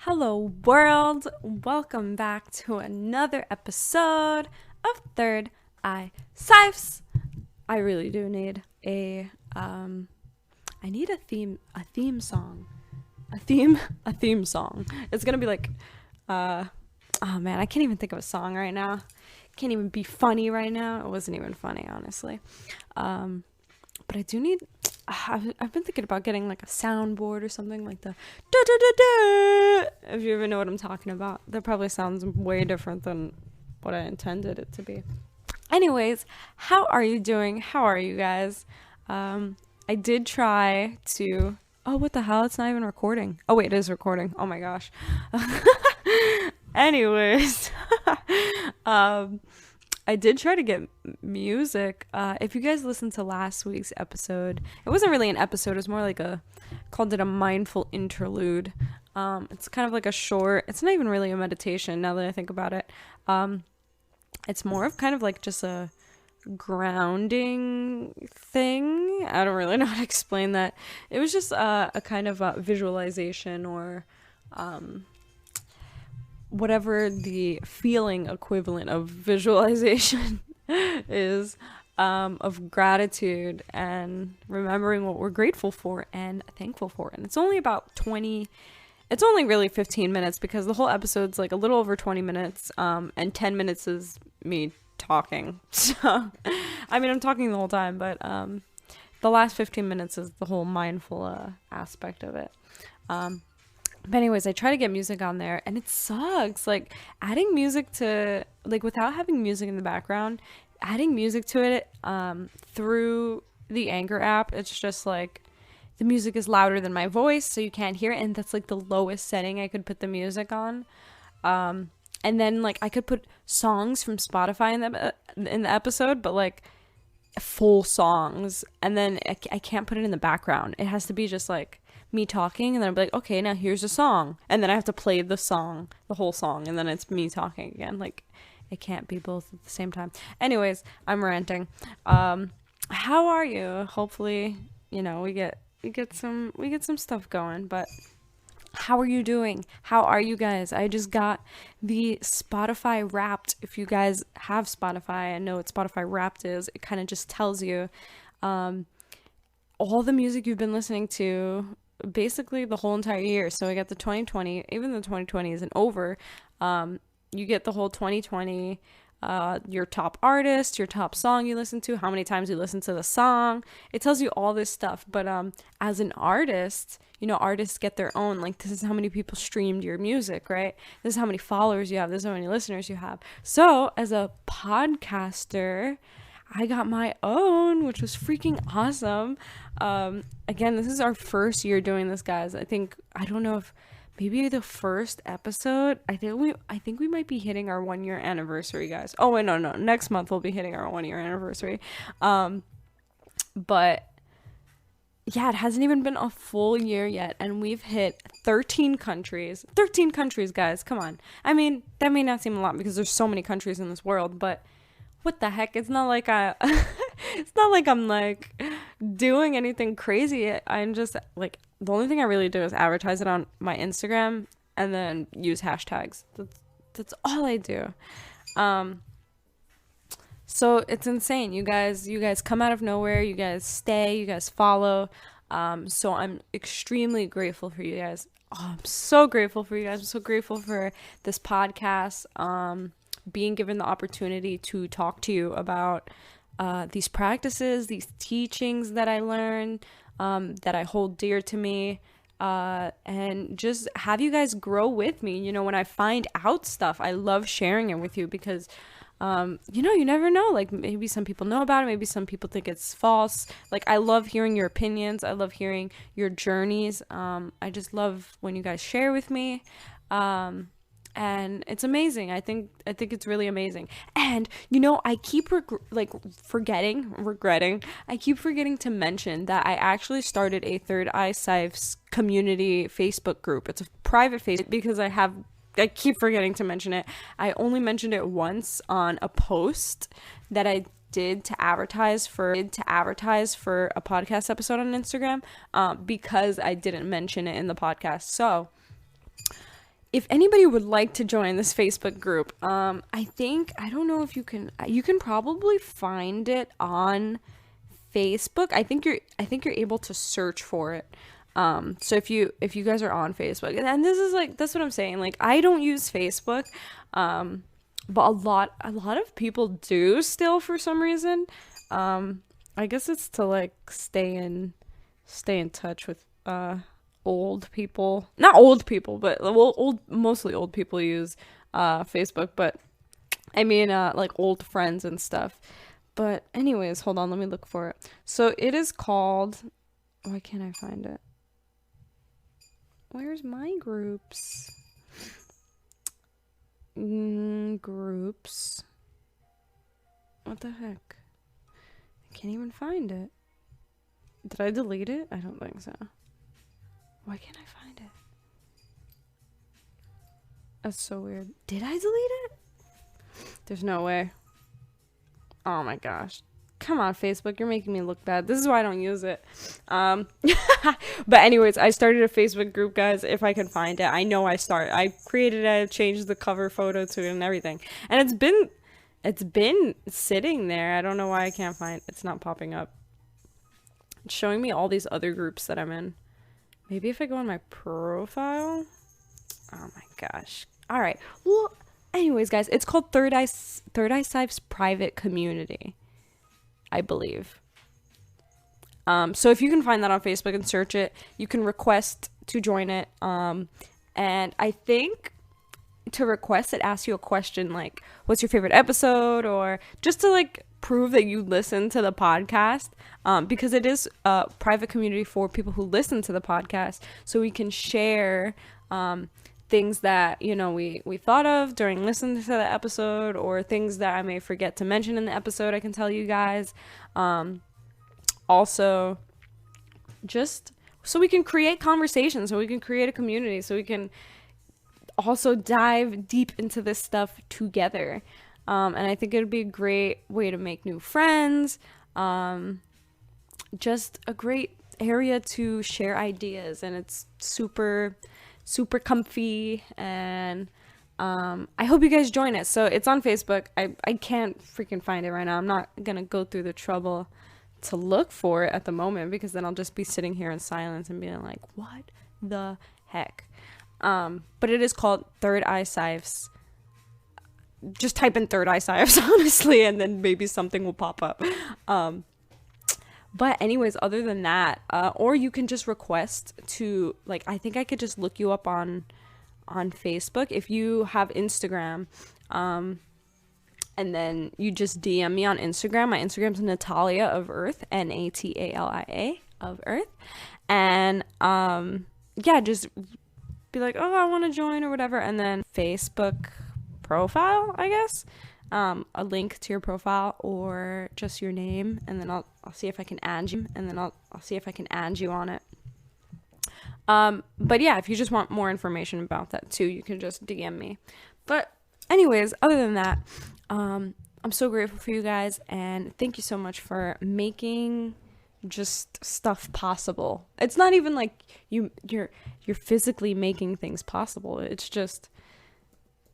Hello world, welcome back to another episode of Third Eye Cyphs. I really do need I need a theme song. A theme song. It's gonna be like, oh man, I can't even think of a song right now. Can't even be funny right now. It wasn't even funny, honestly. But I do need, I've been thinking about getting like a soundboard or something like the da-da-da-da, if you even know what I'm talking about. That probably sounds way different than what I intended it to be. Anyways, how are you doing? How are you guys? I did try to, oh, what the hell? It's not even recording. Oh, wait, it is recording. Oh my gosh. Anyways, I did try to get music. If you guys listened to last week's episode, it wasn't really an episode. It was more like called it a mindful interlude. It's kind of like a short, it's not even really a meditation now that I think about it. It's more of kind of like just a grounding thing. I don't really know how to explain that. It was just a kind of visualization or whatever the feeling equivalent of visualization is, of gratitude and remembering what we're grateful for and thankful for. And it's only it's only really 15 minutes because the whole episode's like a little over 20 minutes, and 10 minutes is me talking. So, I mean, I'm talking the whole time, but the last 15 minutes is the whole mindful aspect of it. But anyways, I try to get music on there and it sucks. Like adding music to, like without having music in the background, adding music to it through the Anchor app, it's just like the music is louder than my voice, so you can't hear it. And that's like the lowest setting I could put the music on. And then like I could put songs from Spotify in the episode, but like full songs. And then I can't put it in the background. It has to be just like me talking, and then I'll be like, okay, now here's a song, and then I have to play the whole song, and then it's me talking again. Like it can't be both at the same time. Anyways, I'm ranting. How are you? Hopefully, we get some stuff going. But how are you doing? How are you guys? I just got the Spotify Wrapped. If you guys have Spotify and know what Spotify Wrapped is, it kind of just tells you all the music you've been listening to basically the whole entire year. So I got the 2020, even though 2020 isn't over, you get the whole 2020, your top artist, your top song you listen to, how many times you listen to the song. It tells you all this stuff. But as an artist, artists get their own, like, this is how many people streamed your music, right? This is how many followers you have. This is how many listeners you have. So as a podcaster, I got my own, which was freaking awesome. Again, this is our first year doing this, guys. I don't know if maybe the first episode, I think we might be hitting our 1 year anniversary, guys. Oh wait, no. Next month we'll be hitting our 1 year anniversary. But yeah, it hasn't even been a full year yet, and we've hit 13 countries. 13 countries, guys. Come on. I mean, that may not seem a lot because there's so many countries in this world, but what the heck? It's not like I'm like doing anything crazy. I'm just like, the only thing I really do is advertise it on my Instagram and then use hashtags. That's all I do. So it's insane. You guys come out of nowhere. You guys stay. You guys follow. So I'm extremely grateful for you guys. Oh, I'm so grateful for you guys. I'm so grateful for this podcast. Being given the opportunity to talk to you about these practices, these teachings that I learned, that I hold dear to me, and just have you guys grow with me. When I find out stuff, I love sharing it with you because, you never know. Like, maybe some people know about it. Maybe some people think it's false. Like, I love hearing your opinions. I love hearing your journeys. I just love when you guys share with me. And it's amazing. I think it's really amazing. And, I keep regretting. I keep forgetting to mention that I actually started a ThirdEyeCyphs community Facebook group. It's a private Facebook because I keep forgetting to mention it. I only mentioned it once on a post that I did to advertise for a podcast episode on Instagram, because I didn't mention it in the podcast. So if anybody would like to join this Facebook group, I don't know if you can probably find it on Facebook. I think you're able to search for it. So if you guys are on Facebook, and this is like, that's what I'm saying. Like, I don't use Facebook, but a lot of people do still for some reason. I guess it's to like stay in touch with old people. Not old people, but mostly old people use Facebook, but I mean like old friends and stuff. But anyways, hold on, let me look for it. So it is called, why can't I find it? Where's my groups? Groups. What the heck? I can't even find it. Did I delete it? I don't think so. Why can't I find it? That's so weird. Did I delete it? There's no way. Oh my gosh. Come on, Facebook, you're making me look bad. This is why I don't use it. But anyways, I started a Facebook group, guys, if I can find it. I know I created it, changed the cover photo to it and everything. And it's been sitting there. I don't know why I can't find it. It's not popping up. It's showing me all these other groups that I'm in. Maybe if I go on my profile. Oh my gosh. All right. Well, anyways, guys, it's called ThirdEyeCyphs Private Community, I believe. So if you can find that on Facebook and search it, you can request to join it. And I think to request, it asks you a question like, what's your favorite episode? Or just to like prove that you listen to the podcast, because it is a private community for people who listen to the podcast, so we can share things that, you know, we thought of during listening to the episode, or things that I may forget to mention in the episode. I can tell you guys. Also, just so we can create conversations, so we can create a community, so we can also dive deep into this stuff together. And I think it would be a great way to make new friends. Just a great area to share ideas, and it's super comfy, and I hope you guys join it. So it's on Facebook. I can't freaking find it right now. I'm not gonna go through the trouble to look for it at the moment, because then I'll just be sitting here in silence and being like, what the heck? But it is called ThirdEyeCyphs. Just type in ThirdEyeCyphs, honestly, and then maybe something will pop up. But anyways, other than that, or you can just request to, like, I think I could just look you up on Facebook if you have Instagram, and then you just DM me on Instagram. My Instagram's Natalia of Earth, Natalia of Earth, and yeah, just be like, oh, I want to join or whatever, and then Facebook profile, I guess, a link to your profile or just your name, and then I'll see if I can add you, and then I'll see if I can add you on it. But yeah, if you just want more information about that too, you can just DM me. But anyways, other than that, I'm so grateful for you guys, and thank you so much for making just stuff possible. It's not even like you're physically making things possible. It's just,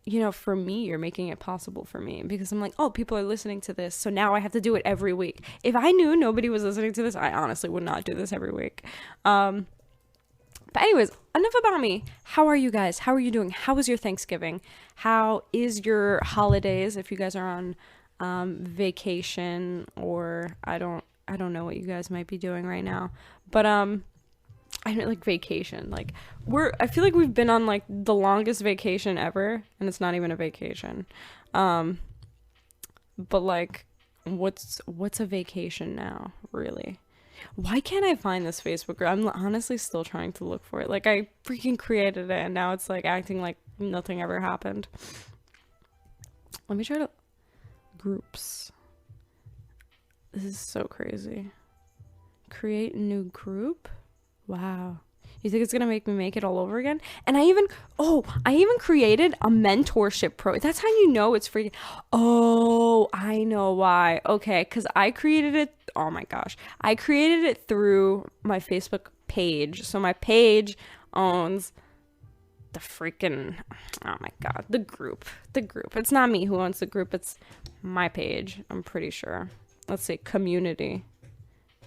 you know, for me, you're making it possible for me, because I'm like, oh, people are listening to this, so now I have to do it every week. If I knew nobody was listening to this, I honestly would not do this every week. But anyways, enough about me. How are you guys? How are you doing? How was your Thanksgiving? How is your holidays? If you guys are on vacation, or I don't know what you guys might be doing right now, but I mean, like, vacation. Like, I feel like we've been on like the longest vacation ever, and it's not even a vacation. But like, what's a vacation now, really? Why can't I find this Facebook group? I'm honestly still trying to look for it. Like, I freaking created it, and now it's like acting like nothing ever happened. Let me try to groups. This is so crazy. Create new group. Wow. You think it's gonna make me make it all over again? And I even created a mentorship That's how you know it's free. Oh, I know why. Okay, because I created it. Oh my gosh. I created it through my Facebook page. So my page owns the freaking, oh my God, the group. It's not me who owns the group. It's my page. I'm pretty sure. Let's see, community.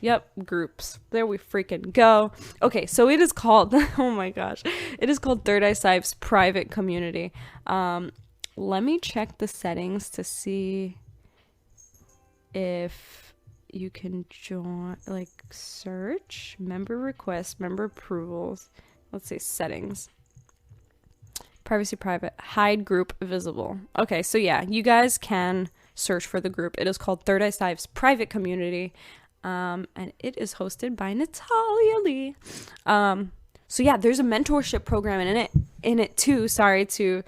Yep, groups. There we freaking go. Okay, so it is called, oh my gosh, it is called ThirdEyeCyphs private community. Let me check the settings to see if you can join, like search, member requests, member approvals. Let's say settings. Privacy private, hide group visible. Okay, so yeah, you guys can search for the group. It is called ThirdEyeCyphs private community. And it is hosted by Natalia Lee. So yeah, there's a mentorship program in it too. Sorry to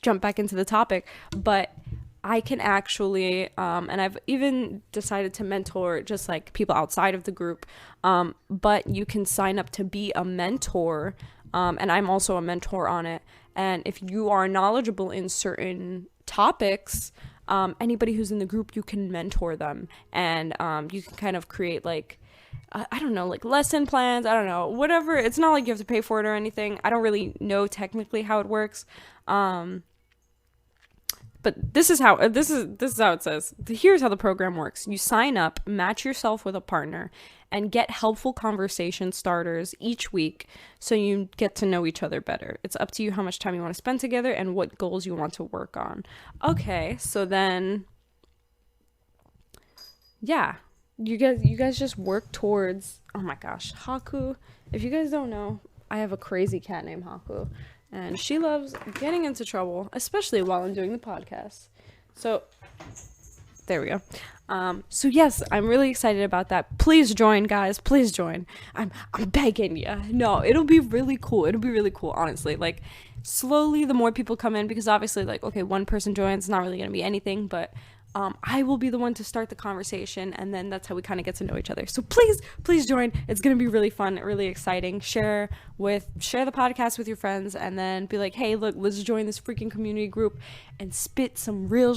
jump back into the topic, but I can actually, and I've even decided to mentor just like people outside of the group. But you can sign up to be a mentor, and I'm also a mentor on it. And if you are knowledgeable in certain topics, anybody who's in the group, you can mentor them, and you can kind of create like, I don't know, like lesson plans. I don't know, whatever. It's not like you have to pay for it or anything. I don't really know technically how it works. But this is how it says. Here's how the program works. You sign up, match yourself with a partner, and get helpful conversation starters each week so you get to know each other better. It's up to you how much time you want to spend together and what goals you want to work on. Okay, so then, yeah, you guys just work towards, oh my gosh, Haku. If you guys don't know, I have a crazy cat named Haku. And she loves getting into trouble, especially while I'm doing the podcast. So, there we go. So yes, I'm really excited about that. Please join, guys. Please join. I'm begging you. No, it'll be really cool. It'll be really cool, honestly. Like, slowly, the more people come in, because obviously, like, okay, one person joins, it's not really going to be anything, but I will be the one to start the conversation, and then that's how we kind of get to know each other. So please join. It's going to be really fun, really exciting. Share the podcast with your friends, and then be like, hey, look, let's join this freaking community group and spit some real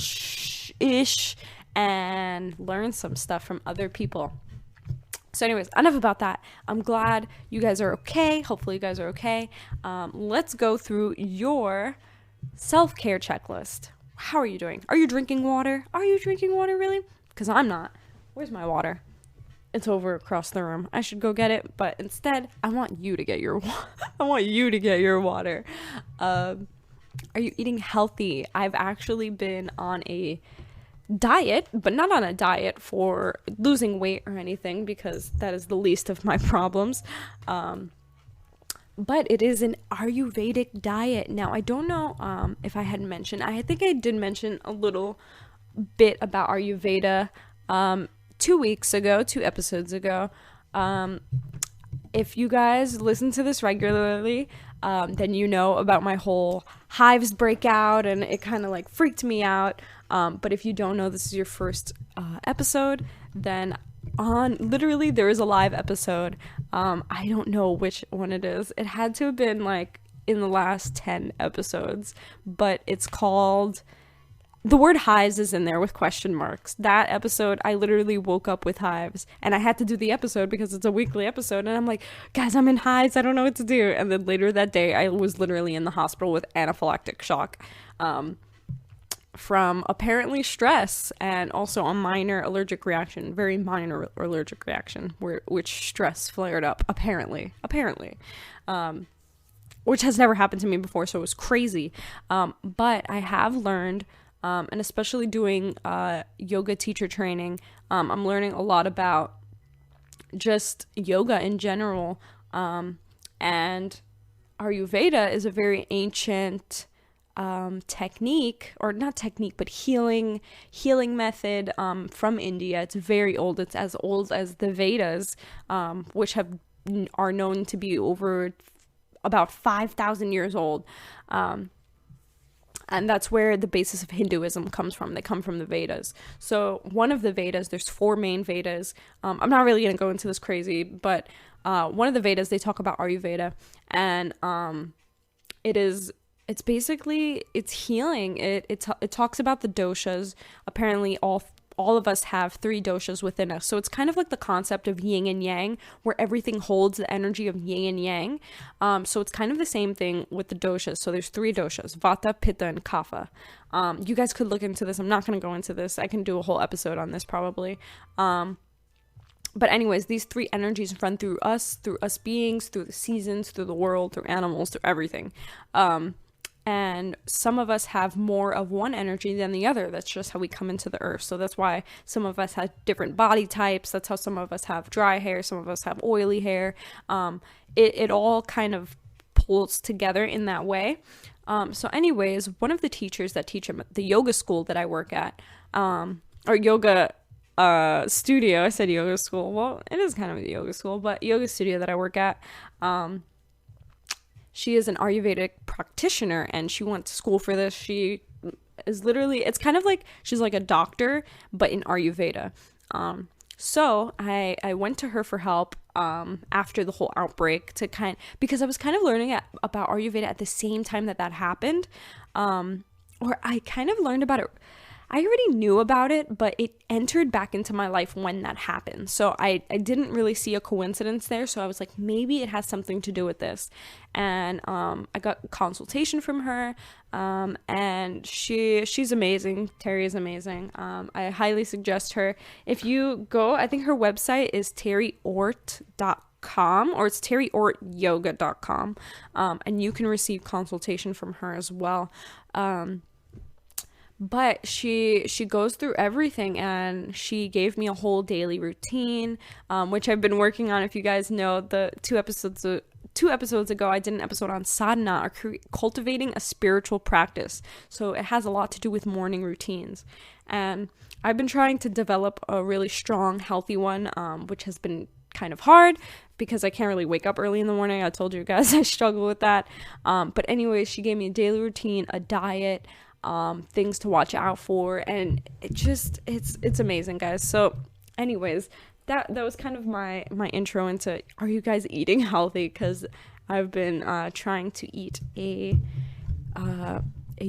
ish and learn some stuff from other people. So anyways, enough about that. I'm glad you guys are okay. Hopefully you guys are okay. Let's go through your self-care checklist. How are you doing? Are you drinking water? Are you drinking water, really? Because I'm not. Where's my water? It's over across the room. I should go get it, but instead, I want you to get your water. Are you eating healthy? I've actually been on a diet, but not on a diet for losing weight or anything, because that is the least of my problems. But it is an Ayurvedic diet. Now, I don't know if I had mentioned, I think I did mention a little bit about Ayurveda 2 episodes ago. If you guys listen to this regularly, then you know about my whole hives breakout, and it kind of like freaked me out. But if you don't know, this is your first episode, then literally there is a live episode. I don't know which one it is. It had to have been like in the last 10 episodes, but it's called, the word hives is in there with question marks. That episode, I literally woke up with hives, and I had to do the episode because it's a weekly episode, and I'm like, guys, I'm in hives, I don't know what to do. And then later that day, I was literally in the hospital with anaphylactic shock. From apparently stress, and also a minor allergic reaction, very minor allergic reaction, which stress flared up, apparently, which has never happened to me before, so it was crazy. But I have learned, and especially doing yoga teacher training, I'm learning a lot about just yoga in general, and Ayurveda is a very ancient technique, or not technique, but healing method from India. It's very old. It's as old as the Vedas, which are known to be over about 5,000 years old. And that's where the basis of Hinduism comes from. They come from the Vedas. So one of the Vedas, there's 4 main Vedas. I'm not really going to go into this crazy, but one of the Vedas, they talk about Ayurveda, and it's basically, it's healing. It talks about the doshas. Apparently all all of us have 3 doshas within us. So it's kind of like the concept of yin and yang, where everything holds the energy of yin and yang. So it's kind of the same thing with the doshas. So there's 3 doshas: Vata, Pitta, and Kapha. You guys could look into this. I'm not going to go into this. I can do a whole episode on this probably. But anyways, these 3 energies run through us beings, through the seasons, through the world, through animals, through everything. And some of us have more of one energy than the other. That's just how we come into the earth. So that's why some of us have different body types. That's how some of us have dry hair. Some of us have oily hair. It all kind of pulls together in that way. So anyways, one of the teachers that teach at the yoga school that I work at, or yoga studio, I said yoga school. Well, it is kind of a yoga school, but yoga studio that I work at, she is an Ayurvedic practitioner, and she went to school for this. She is literally, it's kind of like she's like a doctor, but in Ayurveda. So I went to her for help after the whole outbreak because I was kind of learning about Ayurveda at the same time that happened. Or I kind of learned about it. I already knew about it, but it entered back into my life when that happened. So I didn't really see a coincidence there. So I was like, maybe it has something to do with this. And I got a consultation from her. And she's amazing. Terry is amazing. I highly suggest her. If you go, I think her website is terryort.com, or it's terryortyoga.com. And you can receive consultation from her as well. But she goes through everything, and she gave me a whole daily routine, which I've been working on. If you guys know, the 2 episodes ago, I did an episode on sadhana, or cultivating a spiritual practice. So it has a lot to do with morning routines. And I've been trying to develop a really strong, healthy one, which has been kind of hard because I can't really wake up early in the morning. I told you guys I struggle with that. But anyways, she gave me a daily routine, a diet, things to watch out for, and it's amazing, guys. So anyways, that was kind of my intro into, are you guys eating healthy? Because I've been trying to eat a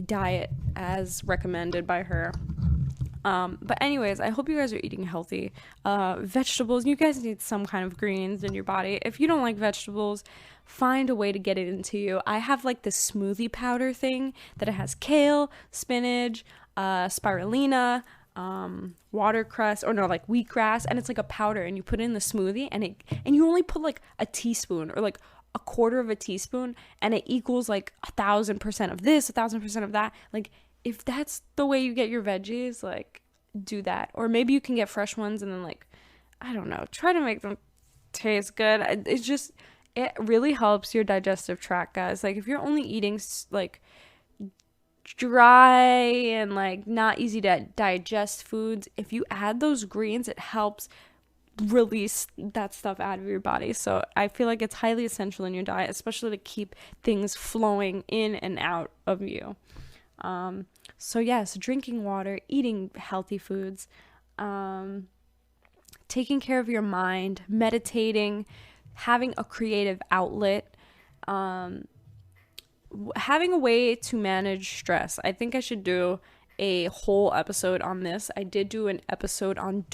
diet as recommended by her. But anyways, I hope you guys are eating healthy. Vegetables, you guys need some kind of greens in your body. If you don't like vegetables, find a way to get it into you. I have like this smoothie powder thing that it has kale, spinach, spirulina, watercress, or no, like wheatgrass, and it's like a powder, and you put it in the smoothie, and you only put like a teaspoon, or like a quarter of a teaspoon, and it equals like 1,000% of this, 1,000% of that. Like, if that's the way you get your veggies, like, do that. Or maybe you can get fresh ones and then, like, I don't know, try to make them taste good. It really helps your digestive tract, guys. Like, if you're only eating like dry and like not easy to digest foods, if you add those greens, it helps release that stuff out of your body. So I feel like it's highly essential in your diet, especially to keep things flowing in and out of you. So yes, drinking water, eating healthy foods, taking care of your mind, meditating, having a creative outlet, having a way to manage stress. I think I should do a whole episode on this. I did do an episode on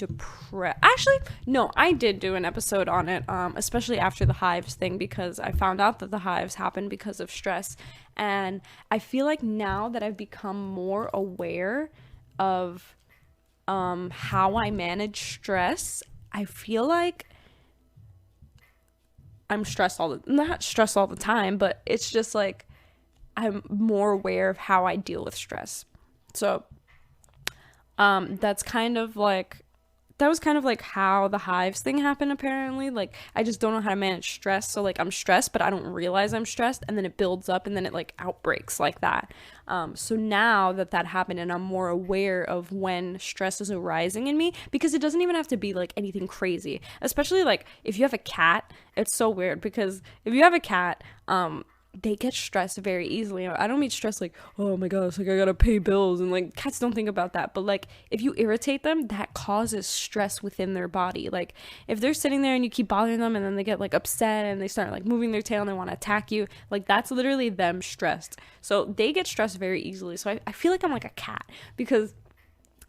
I did do an episode on it, especially after the hives thing, because I found out that the hives happened because of stress. And I feel like now that I've become more aware of how I manage stress, I feel like I'm not stressed all the time, but it's just like I'm more aware of how I deal with stress. So that was kind of like how the hives thing happened, apparently. Like, I just don't know how to manage stress. So like, I'm stressed, but I don't realize I'm stressed, and then it builds up, and then it like outbreaks like that. So now that happened, and I'm more aware of when stress is arising in me, because it doesn't even have to be like anything crazy. Especially like if you have a cat, it's so weird, because if you have a cat, they get stressed very easily. I don't mean stress like, oh my gosh, like I gotta pay bills, and like cats don't think about that. But like, if you irritate them, that causes stress within their body. Like, if they're sitting there and you keep bothering them, and then they get like upset and they start like moving their tail and they want to attack you, like that's literally them stressed. So they get stressed very easily. So I feel like I'm like a cat, because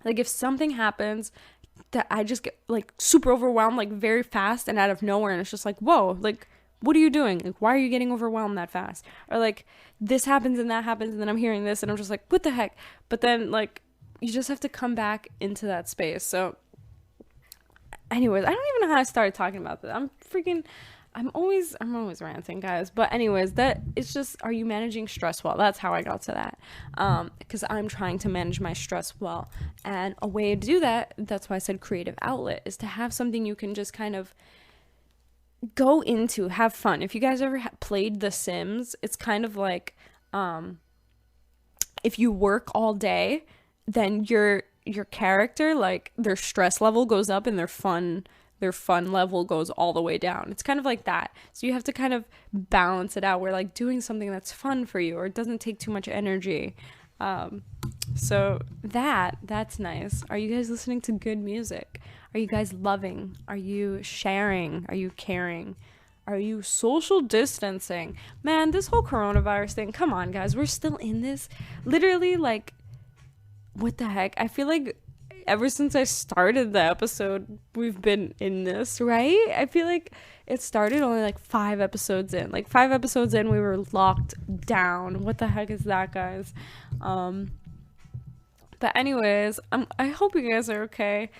Like if something happens that I just get like super overwhelmed like very fast and out of nowhere, and it's just like, whoa, like what are you doing? Like why are you getting overwhelmed that fast? Or like this happens and that happens and then I'm hearing this and I'm just like, what the heck? But then like you just have to come back into that space. So anyways, I don't even know how I started talking about this. I'm always ranting, guys. But anyways, that it's just, are you managing stress well? That's how I got to that. Because I'm trying to manage my stress well. And a way to do that, that's why I said creative outlet, is to have something you can just kind of go into, have fun. If you guys ever played The Sims, it's kind of like if you work all day, then your character, like their stress level goes up and their fun level goes all the way down. It's kind of like that. So you have to kind of balance it out where like doing something that's fun for you or it doesn't take too much energy. So that's nice. Are you guys listening to good music? Are you guys loving? Are you sharing? Are you caring? Are you social distancing? Man, this whole coronavirus thing, come on guys, we're still in this. Literally, like, what the heck? I feel like ever since I started the episode, we've been in this, right? I feel like it started only like 5 episodes in. Like 5 episodes in, we were locked down. What the heck is that, guys? But anyways, I hope you guys are okay.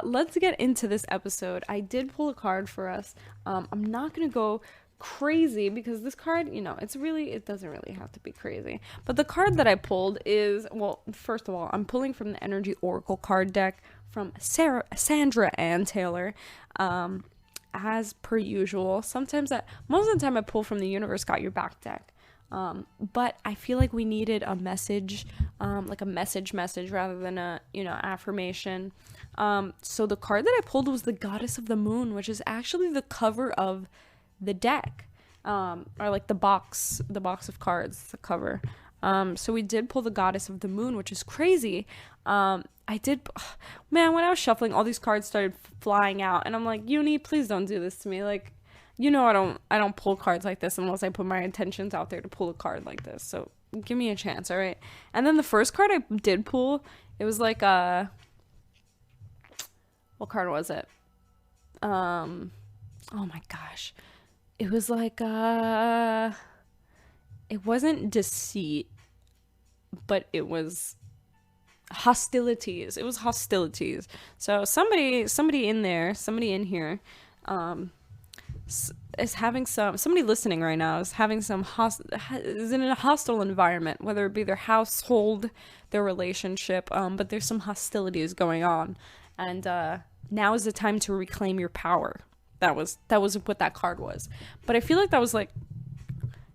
Let's get into this episode. I did pull a card for us. I'm not gonna go crazy because this card, you know, it doesn't really have to be crazy. But the card that I pulled is, well, first of all, I'm pulling from the Energy Oracle card deck from Sandra Ann Taylor. As per usual, most of the time I pull from the Universe Got Your Back deck. But I feel like we needed a message, like a message rather than a, affirmation. So the card that I pulled was the Goddess of the Moon, which is actually the cover of the deck, or like the box of cards, the cover. So we did pull the Goddess of the Moon, which is crazy. Man, when I was shuffling, all these cards started flying out, and I'm like, Uni, please don't do this to me. Like, I don't pull cards like this unless I put my intentions out there to pull a card like this. So give me a chance, all right? And then the first card I did pull, it was like what card was it? Oh my gosh. It was like it wasn't deceit, but it was hostilities. It was hostilities. So somebody in here is having somebody listening right now is having is in a hostile environment, whether it be their household, their relationship, but there's some hostilities going on, and now is the time to reclaim your power. That was what that card was. But I feel like that was like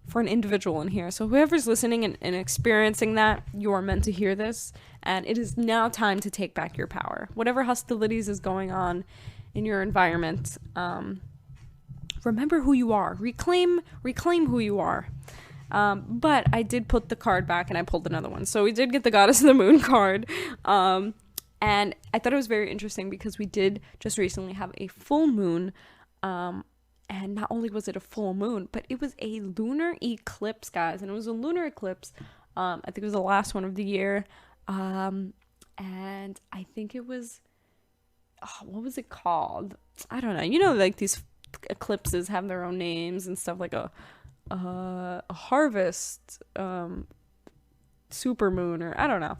for an individual in here. So whoever's listening and experiencing that, you are meant to hear this, and it is now time to take back your power. Whatever hostilities is going on in your environment, remember who you are. Reclaim who you are. But I did put the card back and I pulled another one. So we did get the Goddess of the Moon card. And I thought it was very interesting because we did just recently have a full moon. And not only was it a full moon, but it was a lunar eclipse, guys. And it was a lunar eclipse. I think it was the last one of the year. And I think it was, what was it called? I don't know. Like these eclipses have their own names and stuff, like a harvest, super moon, or I don't know.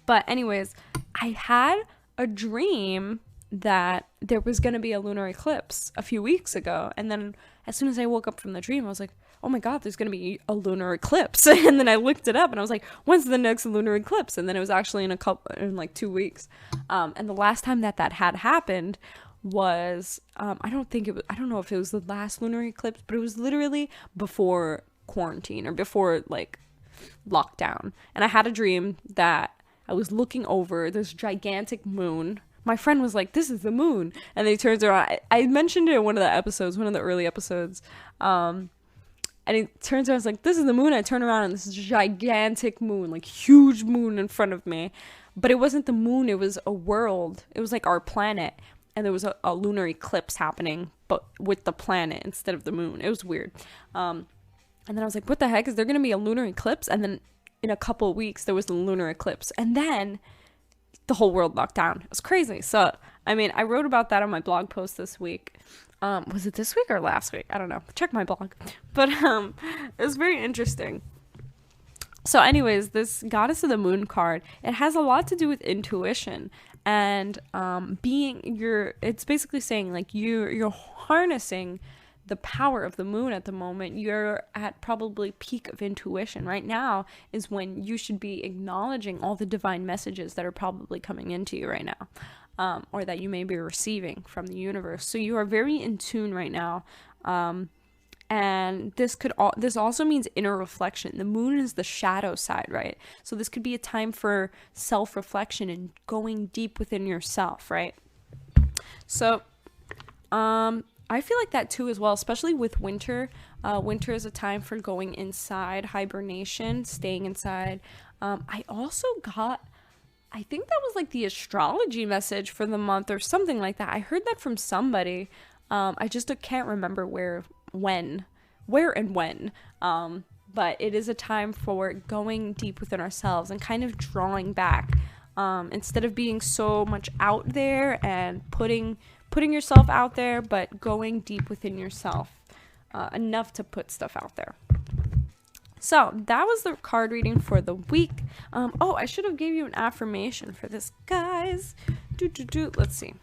But anyways, I had a dream that there was going to be a lunar eclipse a few weeks ago. And then as soon as I woke up from the dream, I was like, oh my God, there's going to be a lunar eclipse. And then I looked it up and I was like, when's the next lunar eclipse? And then it was actually in like 2 weeks. And the last time that had happened was, I don't know if it was the last lunar eclipse, but it was literally before quarantine or before like lockdown. And I had a dream that I was looking over this gigantic moon. My friend was like, this is the moon. And then he turns around. I mentioned it in one of the early episodes. And it turns around, I was like, this is the moon. I turn around and this is a gigantic moon, like huge moon in front of me. But it wasn't the moon. It was a world. It was like our planet. And there was a lunar eclipse happening, but with the planet instead of the moon. It was weird. And then I was like, what the heck? Is there going to be a lunar eclipse? And then in a couple of weeks, there was the lunar eclipse. And then the whole world locked down. It was crazy. So, I mean, I wrote about that on my blog post this week. Was it this week or last week? I don't know. Check my blog. But it was very interesting. So anyways, this Goddess of the Moon card, it has a lot to do with intuition and it's basically saying like you're harnessing the power of the moon at the moment. You're at probably peak of intuition. Right now is when you should be acknowledging all the divine messages that are probably coming into you right now, or that you may be receiving from the universe. So you are very in tune right now. And this also means inner reflection. The moon is the shadow side, right? So this could be a time for self-reflection and going deep within yourself, right? So, I feel like that too as well, especially with winter. Winter is a time for going inside, hibernation, staying inside. I also got, I think that was like the astrology message for the month or something like that. I heard that from somebody. I just can't remember where and when. But it is a time for going deep within ourselves and kind of drawing back. Instead of being so much out there and putting yourself out there, but going deep within yourself, enough to put stuff out there. So that was the card reading for the week. I should have gave you an affirmation for this, guys. Let's see.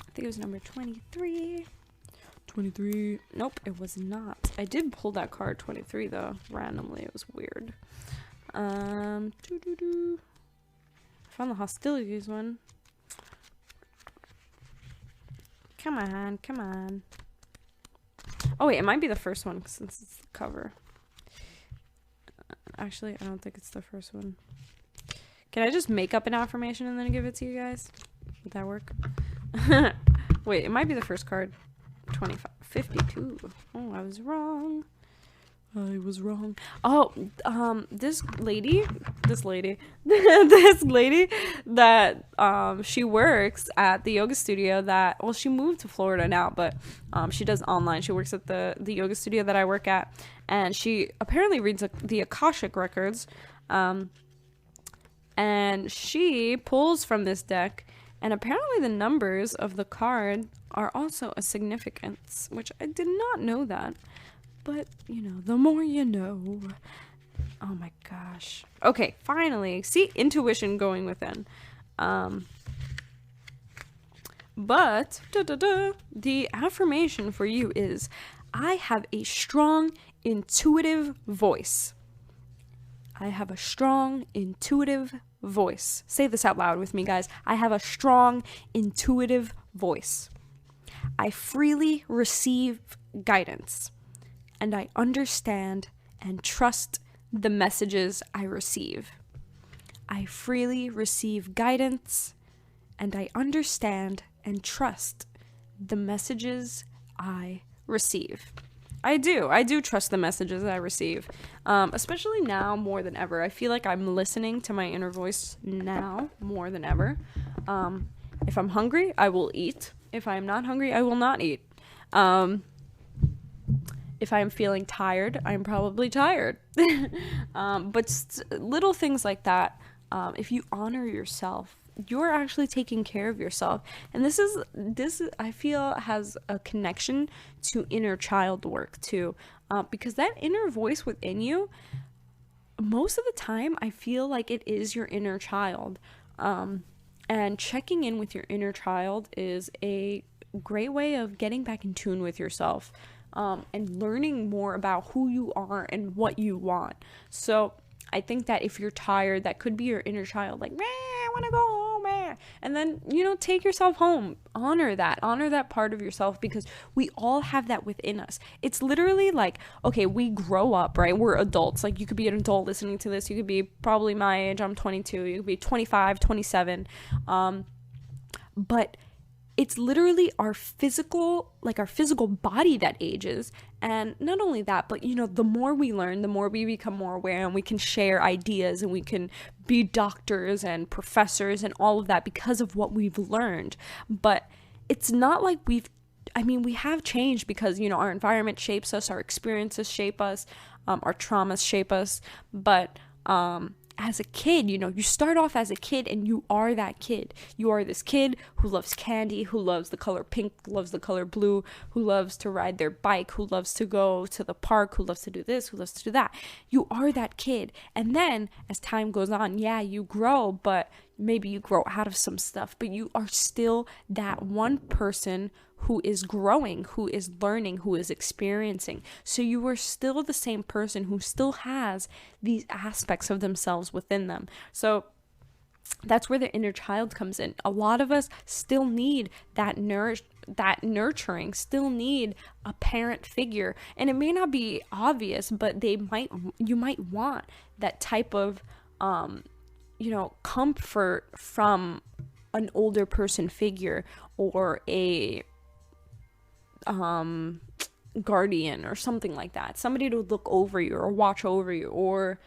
I think it was number 23. 23. Nope, it was not. I did pull that card 23 though, randomly. It was weird. I found the hostilities one. Come on. Oh wait, it might be the first one since it's the cover. Actually, I don't think it's the first one. Can I just make up an affirmation and then give it to you guys? Would that work? Wait, it might be the first card. 25, 52. Oh, I was wrong. Oh, this lady that, she works at the yoga studio that, well, she moved to Florida now, but, she does online. She works at the yoga studio that I work at, and she apparently reads the Akashic records, and she pulls from this deck, and apparently the numbers of the card are also a significance, which I did not know that. But, the more you know. Oh my gosh. Okay, finally. See, intuition going within. But, the affirmation for you is, I have a strong, intuitive voice. I have a strong, intuitive voice. Say this out loud with me, guys. I have a strong, intuitive voice. I freely receive guidance, and I understand and trust the messages I receive. I freely receive guidance, and I understand and trust the messages I receive. I do trust the messages I receive, especially now more than ever. I feel like I'm listening to my inner voice now more than ever. If I'm hungry, I will eat. If I am not hungry, I will not eat. If I'm feeling tired, I'm probably tired. But little things like that, if you honor yourself, you're actually taking care of yourself. And this I feel has a connection to inner child work too, because that inner voice within you, most of the time I feel like it is your inner child. And checking in with your inner child is a great way of getting back in tune with yourself, and learning more about who you are and what you want. So I think that if you're tired, that could be your inner child, like, man, I want to go home, man. And then, take yourself home. Honor that part of yourself, because we all have that within us. It's literally like, okay, we grow up, right? We're adults. Like, you could be an adult listening to this. You could be probably my age. I'm 22. You could be 25, 27. But it's literally our physical body that ages. And not only that, but the more we learn, the more we become more aware, and we can share ideas, and we can be doctors and professors and all of that because of what we've learned. But it's not like we have changed because, our environment shapes us, our experiences shape us, our traumas shape us. But as a kid, you start off as a kid and you are that kid. You are this kid who loves candy, who loves the color pink, loves the color blue, who loves to ride their bike, who loves to go to the park, who loves to do this, who loves to do that. You are that kid. And then as time goes on, yeah, you grow, but maybe you grow out of some stuff, but you are still that one person who is growing, who is learning, who is experiencing. So you are still the same person who still has these aspects of themselves within them. So that's where the inner child comes in. A lot of us still need that nurturing, still need a parent figure. And it may not be obvious, but you might want that type of comfort from an older person figure, or a guardian or something like that. Somebody to look over you or watch over you, or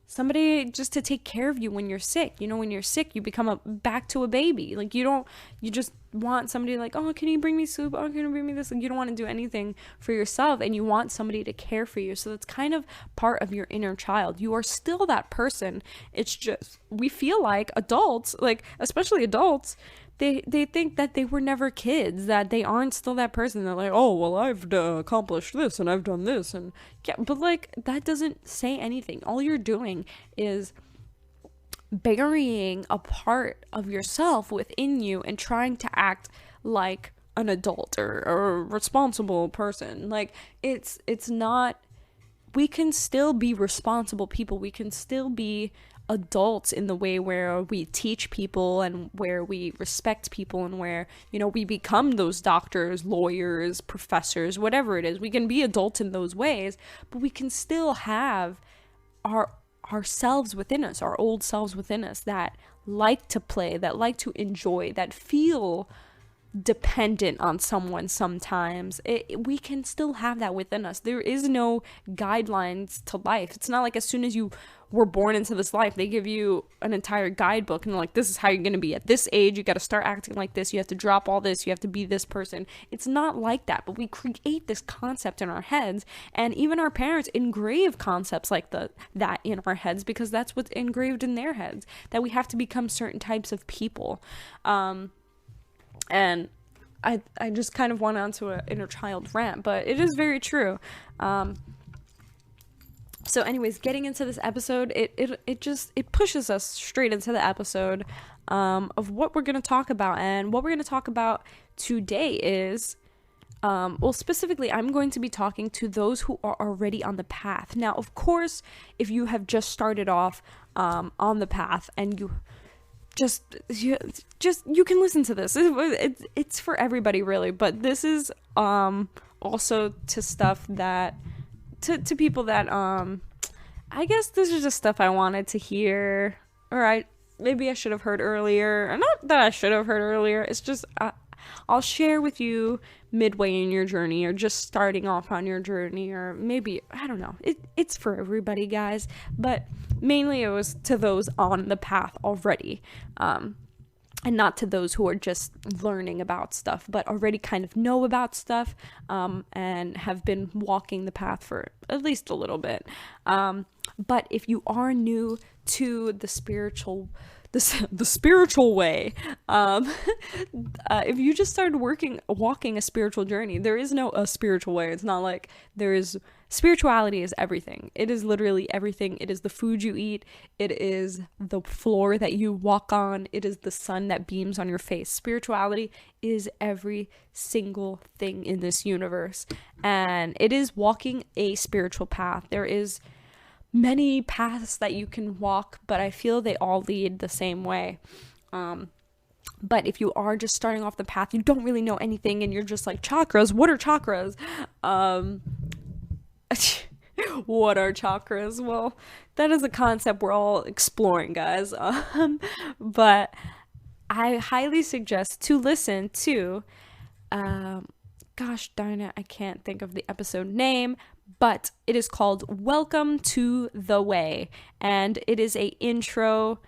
somebody just to take care of you when you're sick. When you're sick, you become back to a baby. Like you just want somebody like, oh, can you bring me soup? Oh, can you bring me this? Like, you don't want to do anything for yourself, and you want somebody to care for you. So that's kind of part of your inner child. You are still that person. It's just, we feel like adults, like especially adults, they think that they were never kids, that they aren't still that person. They're like, oh, well, I've accomplished this and I've done this. And yeah, but like, that doesn't say anything. All you're doing is burying a part of yourself within you and trying to act like an adult or a responsible person. Like, it's not, we can still be responsible people. We can still be adults in the way where we teach people and where we respect people, and where, we become those doctors, lawyers, professors, whatever it is. We can be adults in those ways, but we can still have ourselves within us, our old selves within us, that like to play, that like to enjoy, that feel dependent on someone sometimes. We can still have that within us. There is no guidelines to life. It's not like as soon as you were born into this life, they give you an entire guidebook and they're like, this is how you're going to be at this age. You got to start acting like this. You have to drop all this. You have to be this person. It's not like that, but we create this concept in our heads, and even our parents engrave concepts like that in our heads, because that's what's engraved in their heads, that we have to become certain types of people. And I just kind of went on to an inner child rant, but it is very true. So anyways, getting into this episode, it pushes us straight into the episode of what we're going to talk about. And what we're going to talk about today is, specifically, I'm going to be talking to those who are already on the path. Now, of course, if you have just started off on the path and you can listen to this. It's for everybody, really, but this is also to stuff that to people that I guess this is just stuff I wanted to hear, or maybe I should have heard earlier, or not that I should have heard earlier. It's just I'll share with you midway in your journey, or just starting off on your journey, or maybe, I don't know. It's for everybody, guys, but mainly it was to those on the path already, and not to those who are just learning about stuff, but already kind of know about stuff, and have been walking the path for at least a little bit. But if you are new to the spiritual way, if you just started walking a spiritual journey, there is no a spiritual way. It's not like there is. Spirituality is everything. It is literally everything. It is the food you eat. It is the floor that you walk on. It is the sun that beams on your face. Spirituality is every single thing in this universe, and it is walking a spiritual path. There is many paths that you can walk, but I feel they all lead the same way. But if you are just starting off the path, you don't really know anything, and you're just like, chakras, what are chakras? What are chakras? Well, that is a concept we're all exploring, guys. But I highly suggest to listen to, gosh darn it, I can't think of the episode name, but it is called Welcome to the Way, and it is a intro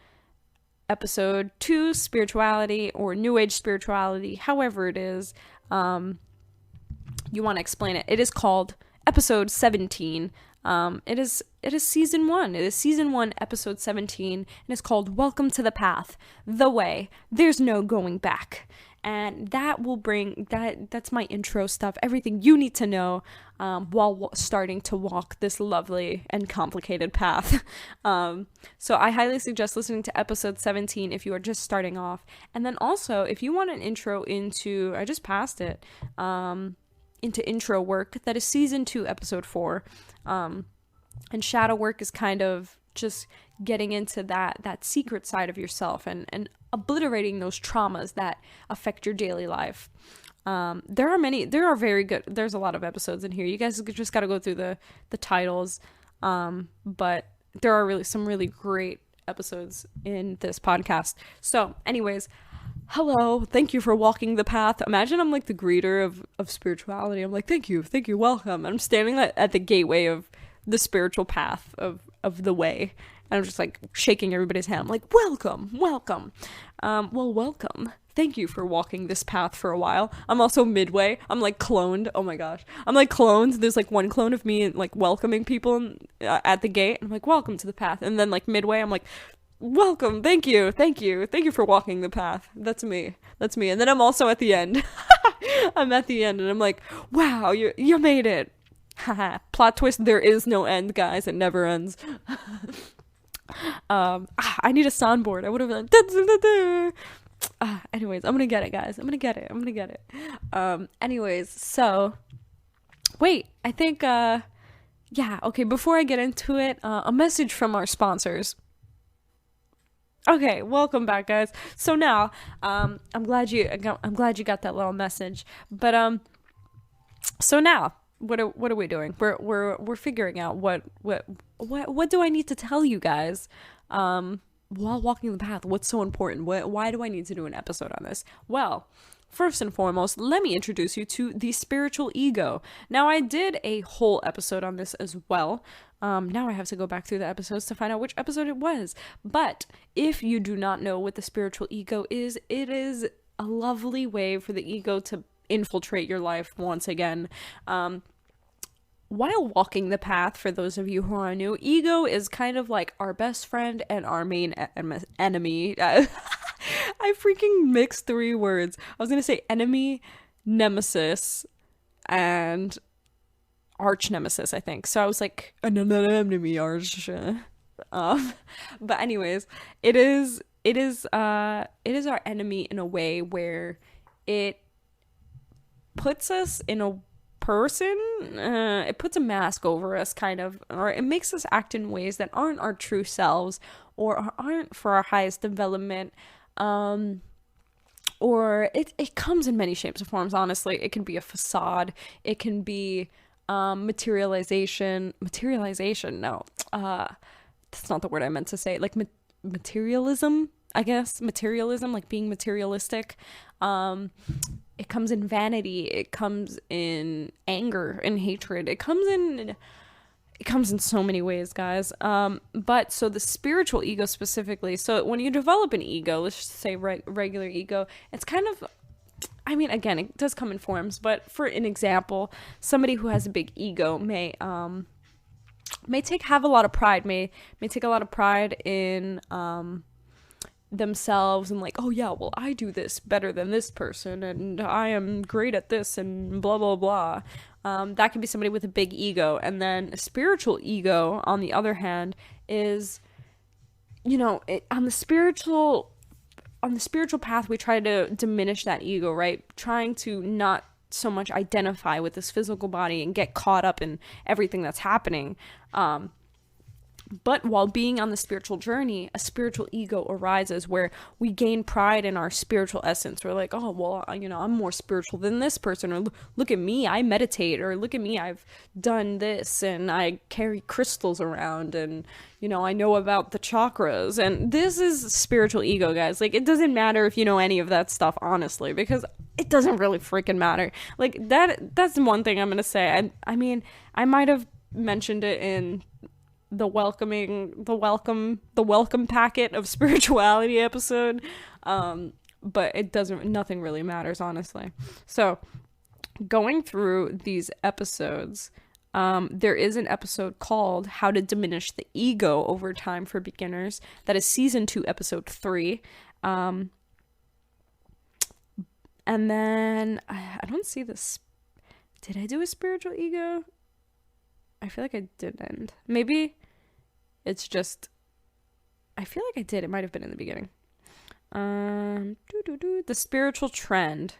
episode to spirituality, or New Age spirituality, however it is you want to explain it. It is called episode 17. It is season 1. It is season 1, episode 17, and it's called Welcome to the Path, the Way. There's no going back. And that will bring that's my intro stuff, everything you need to know while starting to walk this lovely and complicated path. So I highly suggest listening to episode 17 if you are just starting off. And then also, if you want an intro into, I just passed it, into intro work, that is season 2, episode 4. And shadow work is kind of just getting into that secret side of yourself and obliterating those traumas that affect your daily life. There's a lot of episodes in here. You guys just got to go through the titles. But there are really some really great episodes in this podcast. So anyways, hello, thank you for walking the path. Imagine I'm like the greeter of spirituality. I'm like, thank you, welcome. I'm standing at the gateway of the spiritual path of the way. And I'm just like shaking everybody's hand. I'm like, welcome. Well, welcome. Thank you for walking this path for a while. I'm also midway. I'm like cloned. Oh my gosh. I'm like cloned. There's like one clone of me like welcoming people at the gate. I'm like, welcome to the path. And then like midway, I'm like, welcome. Thank you for walking the path. That's me. And then I'm also at the end. I'm at the end and I'm like, wow, you made it. Plot twist, there is no end, guys. It never ends. I need a soundboard. I would have been anyways, I'm gonna get it, guys. I'm gonna get it. Anyways, so wait, I think okay, before I get into it, a message from our sponsors. Okay, welcome back, guys. So now, I'm glad you got that little message. But so now, what are we doing? We're figuring out what do I need to tell you guys while walking the path? What's so important? Why do I need to do an episode on this? Well, first and foremost, let me introduce you to the spiritual ego. Now, I did a whole episode on this as well. Now I have to go back through the episodes to find out which episode it was. But if you do not know what the spiritual ego is, it is a lovely way for the ego to infiltrate your life once again. While walking the path, for those of you who are new, ego is kind of like our best friend and our main enemy. I freaking mixed 3 words. I was gonna say enemy, nemesis, and arch nemesis, I think. So I was like, enemy, arch. But anyways, it is our enemy in a way where it puts us in a person, it puts a mask over us, kind of, or it makes us act in ways that aren't our true selves or aren't for our highest development, or it comes in many shapes and forms. Honestly, it can be a facade, it can be materialization, no, that's not the word I meant to say, like materialism, I guess, like being materialistic. It comes in vanity, it comes in anger and hatred, it comes in so many ways, guys. But so the spiritual ego specifically, so when you develop an ego, let's just say regular ego, it's kind of, I mean, again, it does come in forms, but for an example, somebody who has a big ego may take a lot of pride in themselves and like, oh yeah, well, I do this better than this person and I am great at this and blah blah blah. That can be somebody with a big ego. And then a spiritual ego, on the other hand, is, on the spiritual path, we try to diminish that ego, right? Trying to not so much identify with this physical body and get caught up in everything that's happening. But while being on the spiritual journey, a spiritual ego arises where we gain pride in our spiritual essence. We're like, oh, well, I'm more spiritual than this person, or look at me, I meditate, or look at me, I've done this, and I carry crystals around, and, I know about the chakras. And this is spiritual ego, guys. Like, it doesn't matter if you know any of that stuff, honestly, because it doesn't really freaking matter. Like, that's one thing I'm going to say. I mean, I might have mentioned it in the welcome packet of spirituality episode, but nothing really matters, honestly. So going through these episodes, there is an episode called How to Diminish the Ego Over Time for Beginners. That is season 2, episode 3. And then I don't see this. Did I do a spiritual ego? I feel like I didn't. Maybe it's just, I feel like I did. It might have been in the beginning. The spiritual trend.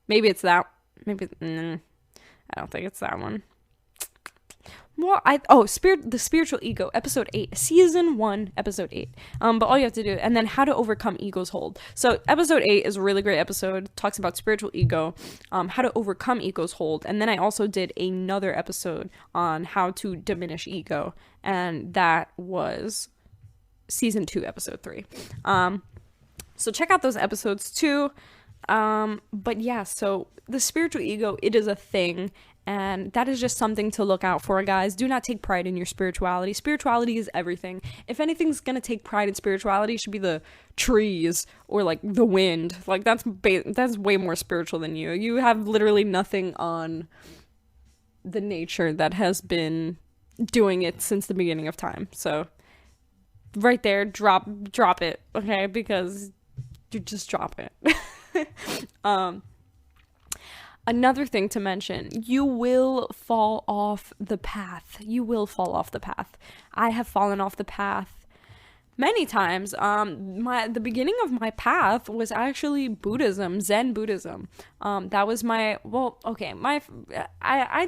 Maybe it's that. Maybe, I don't think it's that one. Well, the spiritual ego, episode 8, season 1, episode 8. But all you have to do, and then how to overcome ego's hold. So episode 8 is a really great episode, talks about spiritual ego, how to overcome ego's hold. And then I also did another episode on how to diminish ego, and that was season 2, episode 3. So check out those episodes too. But yeah, so the spiritual ego, it is a thing. And that is just something to look out for, guys. Do not take pride in your spirituality. Spirituality is everything. If anything's gonna take pride in spirituality, it should be the trees or like the wind. Like that's way more spiritual than you. You have literally nothing on the nature that has been doing it since the beginning of time. So right there, drop it, okay? Because you just drop it. Another thing to mention, you will fall off the path. You will fall off the path. I have fallen off the path many times. The beginning of my path was actually Buddhism, Zen Buddhism. That was I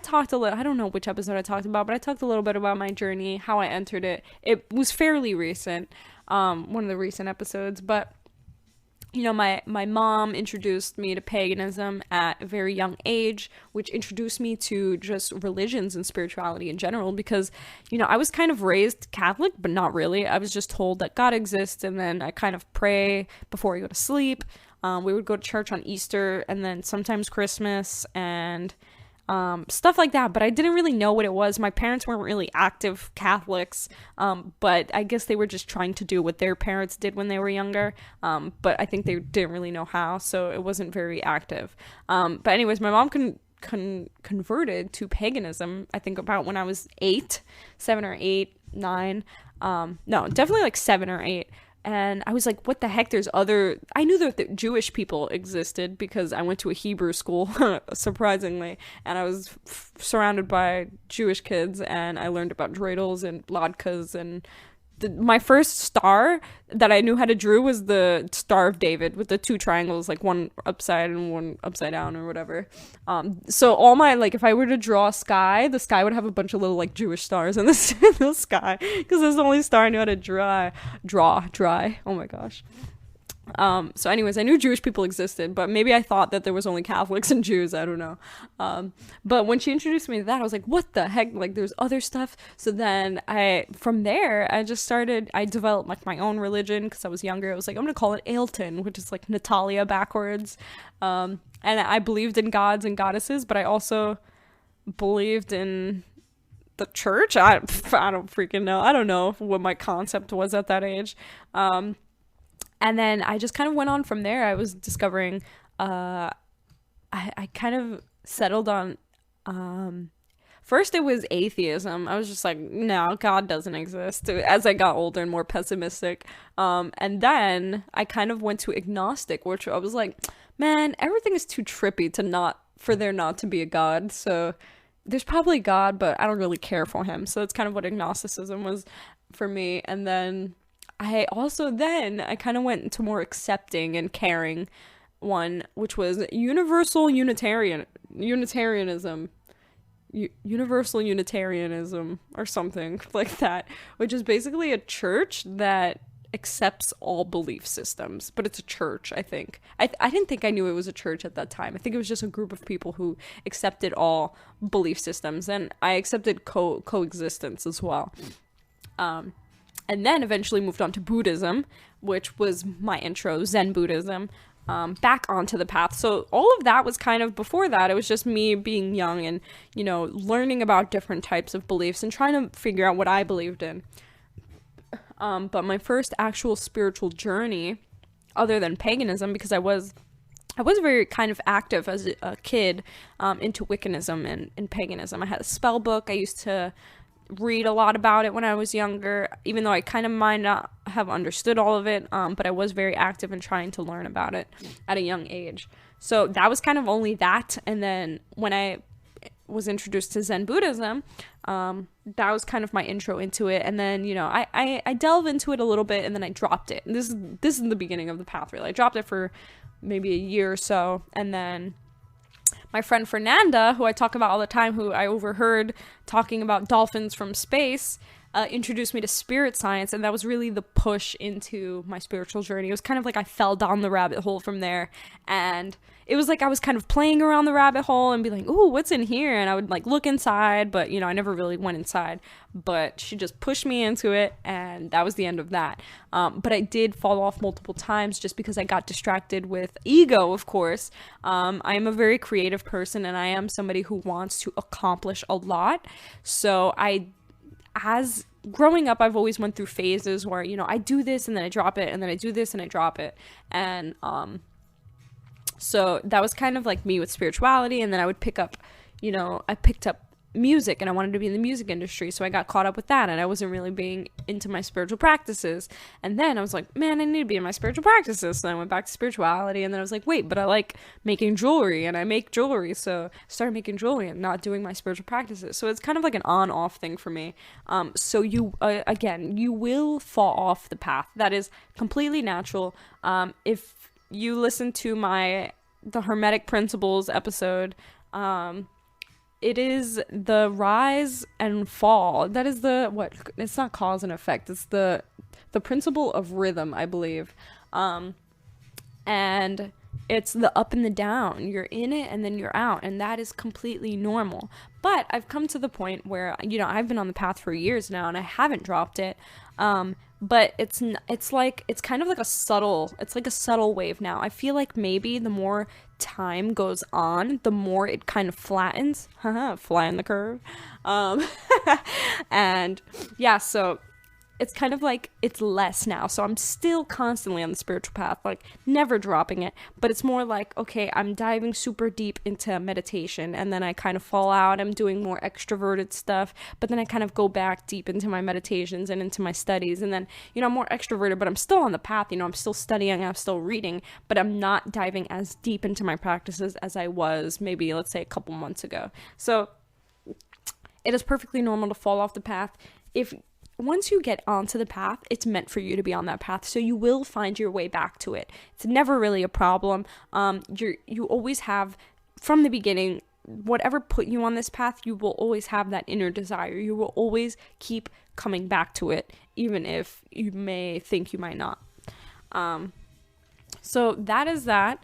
talked a little, I don't know which episode I talked about, but I talked a little bit about my journey, how I entered it. It was fairly recent, one of the recent episodes, but you know, my mom introduced me to paganism at a very young age, which introduced me to just religions and spirituality in general, because, you know, I was kind of raised Catholic, but not really. I was just told that God exists, and then I kind of pray before I go to sleep. We would go to church on Easter, and then sometimes Christmas, and stuff like that, but I didn't really know what it was. My parents weren't really active Catholics, but I guess they were just trying to do what their parents did when they were younger, but I think they didn't really know how, so it wasn't very active. But anyways, my mom converted to paganism, I think about when I was 7 or 8, 9, no, definitely like 7 or 8. And I was like, what the heck? I knew that Jewish people existed because I went to a Hebrew school, surprisingly. And I was surrounded by Jewish kids, and I learned about dreidels and latkes. And my first star that I knew how to draw was the Star of David with the 2 triangles, like one upside and one upside down or whatever. So all my, like, if I were to draw a sky, the sky would have a bunch of little, like, Jewish stars in the sky, because that's the only star I knew how to draw. Oh my gosh. So anyways, I knew Jewish people existed, but maybe I thought that there was only Catholics and Jews, I don't know. But when she introduced me to that, I was like, what the heck? Like, there's other stuff. So then from there, I developed like my own religion because I was younger. I was like, I'm gonna call it Ailton, which is like Natalia backwards. And I believed in gods and goddesses, but I also believed in the church. I don't freaking know. I don't know what my concept was at that age. And then I just kind of went on from there. I was discovering, I kind of settled on, first it was atheism. I was just like, no, God doesn't exist, as I got older and more pessimistic. And then I kind of went to agnostic, which I was like, man, everything is too trippy for there not to be a God. So there's probably God, but I don't really care for him. So that's kind of what agnosticism was for me. And then I kind of went into more accepting and caring one, which was universal Unitarianism, or something like that, which is basically a church that accepts all belief systems, but it's a church, I think. I didn't think I knew it was a church at that time. I think it was just a group of people who accepted all belief systems, and I accepted coexistence as well. And then eventually moved on to Buddhism, which was my intro, Zen Buddhism, back onto the path. So all of that was kind of, before that, it was just me being young and, you know, learning about different types of beliefs and trying to figure out what I believed in. But my first actual spiritual journey, other than paganism, because I was I was very kind of active as a kid into Wiccanism and paganism. I had a spell book. I used to read a lot about it when I was younger, even though I kind of might not have understood all of it, but I was very active in trying to learn about it at a young age. So that was kind of only that. And then when I was introduced to Zen Buddhism, that was kind of my intro into it. And then, I delve into it a little bit, and then I dropped it. And this is the beginning of the path, really. I dropped it for maybe a year or so, and then my friend Fernanda, who I talk about all the time, who I overheard talking about dolphins from space, introduced me to spirit science, and that was really the push into my spiritual journey. It was kind of like I fell down the rabbit hole from there, and it was like I was kind of playing around the rabbit hole and be like, ooh, what's in here? And I would like look inside, but I never really went inside. But she just pushed me into it, and that was the end of that. But I did fall off multiple times just because I got distracted with ego, of course. I am a very creative person, and I am somebody who wants to accomplish a lot. So as growing up, I've always went through phases where, I do this and then I drop it, and then I do this and I drop it. And so that was kind of like me with spirituality. And then I would picked up music, and I wanted to be in the music industry, so I got caught up with that, and I wasn't really being into my spiritual practices. And then I was like, man, I need to be in my spiritual practices. So I went back to spirituality, and then I was like, wait, but I like making jewelry, and I make jewelry, so I started making jewelry and not doing my spiritual practices. So it's kind of like an on-off thing for me. So you again, you will fall off the path. That is completely natural. If you listen to the Hermetic Principles episode, it is the rise and fall. That is it's not cause and effect. It's the principle of rhythm, I believe. And it's the up and the down. You're in it and then you're out, and that is completely normal. But I've come to the point where, I've been on the path for years now, and I haven't dropped it. But it's kind of like a subtle wave now. I feel like maybe the more time goes on, the more it kind of flattens. Flatten the curve. And yeah, so it's kind of like it's less now. So I'm still constantly on the spiritual path, like never dropping it. But it's more like, okay, I'm diving super deep into meditation, and then I kind of fall out. I'm doing more extroverted stuff, but then I kind of go back deep into my meditations and into my studies. And then, I'm more extroverted, but I'm still on the path. I'm still studying, I'm still reading, but I'm not diving as deep into my practices as I was maybe, let's say, a couple months ago. So it is perfectly normal to fall off the path. Once you get onto the path, it's meant for you to be on that path. So you will find your way back to it. It's never really a problem. You always have, from the beginning, whatever put you on this path, you will always have that inner desire. You will always keep coming back to it, even if you may think you might not. So that is that.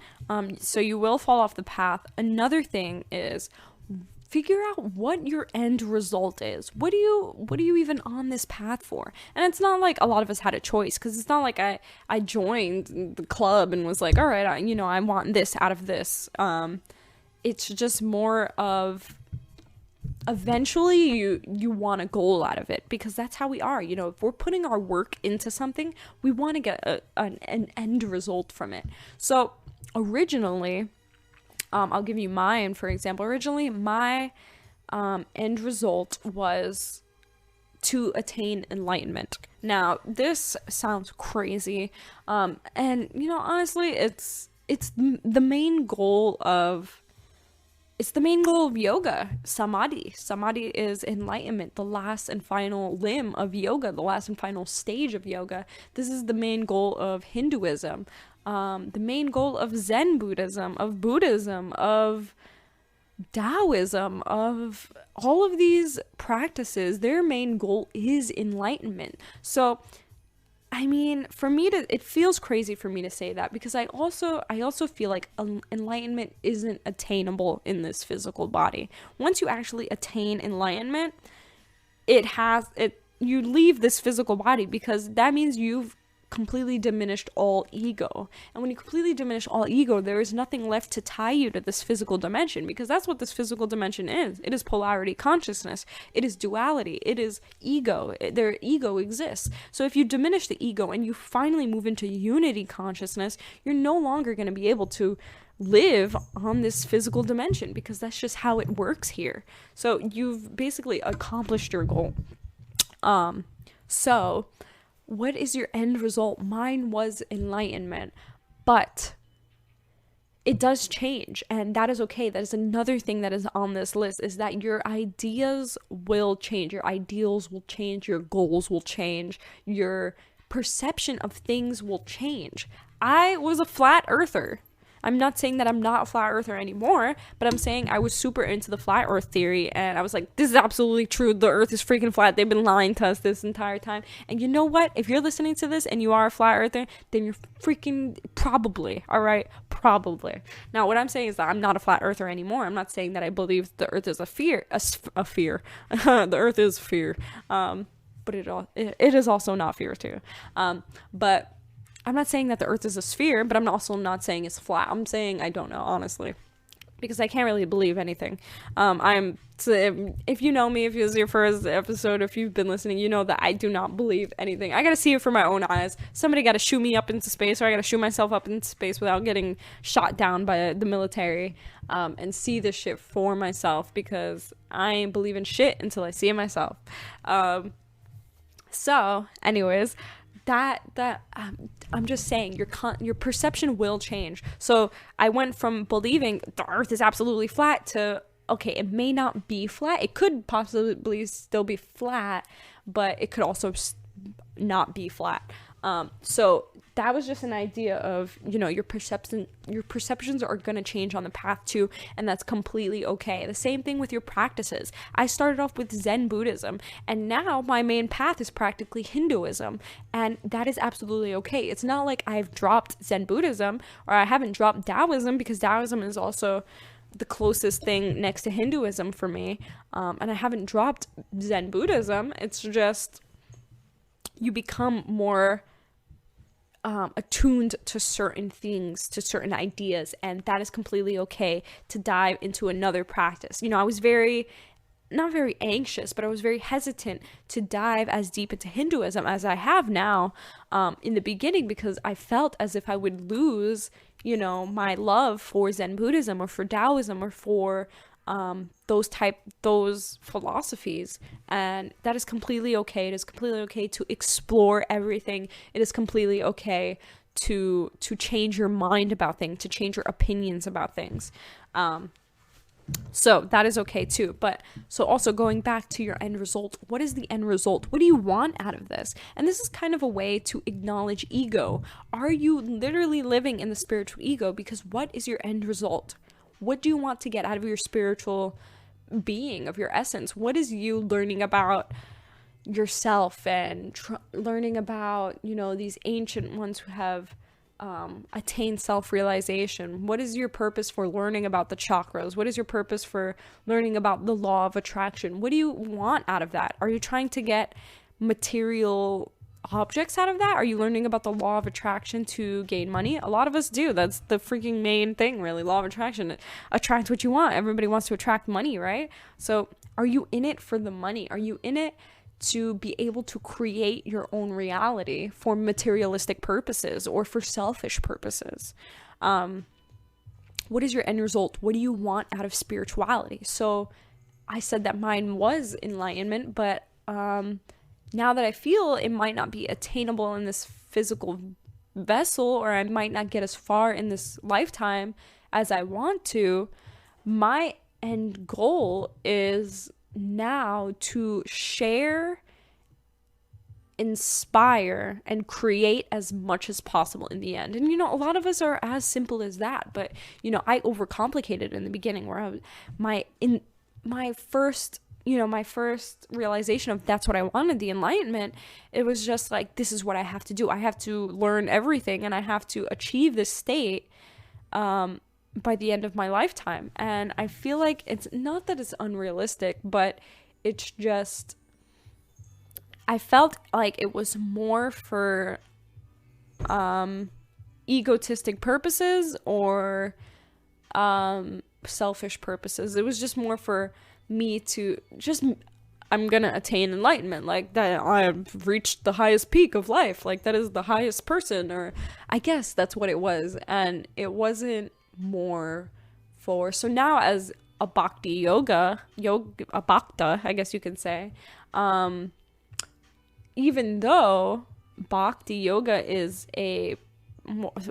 So you will fall off the path. Another thing is, figure out what your end result is. What are you even on this path for? And it's not like a lot of us had a choice, because it's not like I joined the club and was like, all right, I want this out of this. It's just more of, eventually you want a goal out of it, because that's how we are. If we're putting our work into something, we want to get an end result from it. So originally, I'll give you mine, for example. Originally, my end result was to attain enlightenment. Now, this sounds crazy, and honestly, it's the main goal of yoga, samadhi. Samadhi is enlightenment, the last and final limb of yoga, the last and final stage of yoga. This is the main goal of Hinduism. The main goal of Zen Buddhism, of Taoism, of all of these practices, their main goal is enlightenment. So, for me it feels crazy for me to say that, because I also feel like enlightenment isn't attainable in this physical body. Once you actually attain enlightenment, you leave this physical body, because that means you've completely diminished all ego. And when you completely diminish all ego, there is nothing left to tie you to this physical dimension, because that's what this physical dimension is. It is polarity consciousness. It is duality. It is ego. Their ego exists. So if you diminish the ego and you finally move into unity consciousness, you're no longer going to be able to live on this physical dimension, because that's just how it works here. So you've basically accomplished your goal. So what is your end result? Mine was enlightenment, but it does change, and that is okay. That is another thing that is on this list, is that your ideas will change, your ideals will change, your goals will change, your perception of things will change. I was a flat earther. I'm not saying that I'm not a flat earther anymore, but I'm saying I was super into the flat earth theory, and I was like, this is absolutely true. The earth is freaking flat. They've been lying to us this entire time. And you know what? If you're listening to this and you are a flat earther, then you're freaking probably, all right? Probably. Now, what I'm saying is that I'm not a flat earther anymore. I'm not saying that I believe the earth is a fear. The earth is fear. But it is also not fear too. But I'm not saying that the earth is a sphere, but I'm also not saying it's flat. I'm saying I don't know, honestly, because I can't really believe anything. If you know me, if it was your first episode, if you've been listening, you know that I do not believe anything. I gotta see it for my own eyes. Somebody gotta shoot me up into space, or I gotta shoot myself up into space without getting shot down by the military, and see this shit for myself, because I ain't believing shit until I see it myself. So anyways, I'm just saying your perception will change. So I went from believing the earth is absolutely flat to, okay, it may not be flat. It could possibly still be flat, but it could also not be flat. So that was just an idea of, your perceptions are going to change on the path too, and that's completely okay. The same thing with your practices. I started off with Zen Buddhism, and now my main path is practically Hinduism, and that is absolutely okay. It's not like I've dropped Zen Buddhism, or I haven't dropped Taoism, because Taoism is also the closest thing next to Hinduism for me, and I haven't dropped Zen Buddhism. It's just you become more attuned to certain things, to certain ideas, and that is completely okay to dive into another practice. I was not very anxious, but I was very hesitant to dive as deep into Hinduism as I have now, in the beginning, because I felt as if I would lose, my love for Zen Buddhism or for Taoism or for those philosophies, and that is completely okay. It is completely okay to explore everything. It is completely okay to change your mind about things, to change your opinions about things. So that is okay too. But so also going back to your end result, what is the end result? What do you want out of this? And this is kind of a way to acknowledge ego. Are you literally living in the spiritual ego? Because what is your end result? What do you want to get out of your spiritual being, of your essence? What is you learning about yourself and learning about, these ancient ones who have attained self-realization? What is your purpose for learning about the chakras? What is your purpose for learning about the law of attraction? What do you want out of that? Are you trying to get material objects out of that? Are you learning about the law of attraction to gain money? A lot of us do. That's the freaking main thing, really. Law of attraction. Attract what you want. Everybody wants to attract money, right? So are you in it for the money? Are you in it to be able to create your own reality for materialistic purposes or for selfish purposes? What is your end result? What do you want out of spirituality? So I said that mine was enlightenment, but now that I feel it might not be attainable in this physical vessel, or I might not get as far in this lifetime as I want to, my end goal is now to share, inspire, and create as much as possible in the end. And a lot of us are as simple as that, but I overcomplicated in the beginning, where my first realization of that's what I wanted, the enlightenment, it was just like, this is what I have to do. I have to learn everything, and I have to achieve this state by the end of my lifetime. And I feel like it's not that it's unrealistic, but it's just, I felt like it was more for egotistic purposes or selfish purposes. It was just more for me to just, I'm gonna attain enlightenment, like that I've reached the highest peak of life, like that is the highest person, or I guess that's what it was. And it wasn't more for, so now as a bhakti a bhakta, I guess you could say, even though bhakti yoga is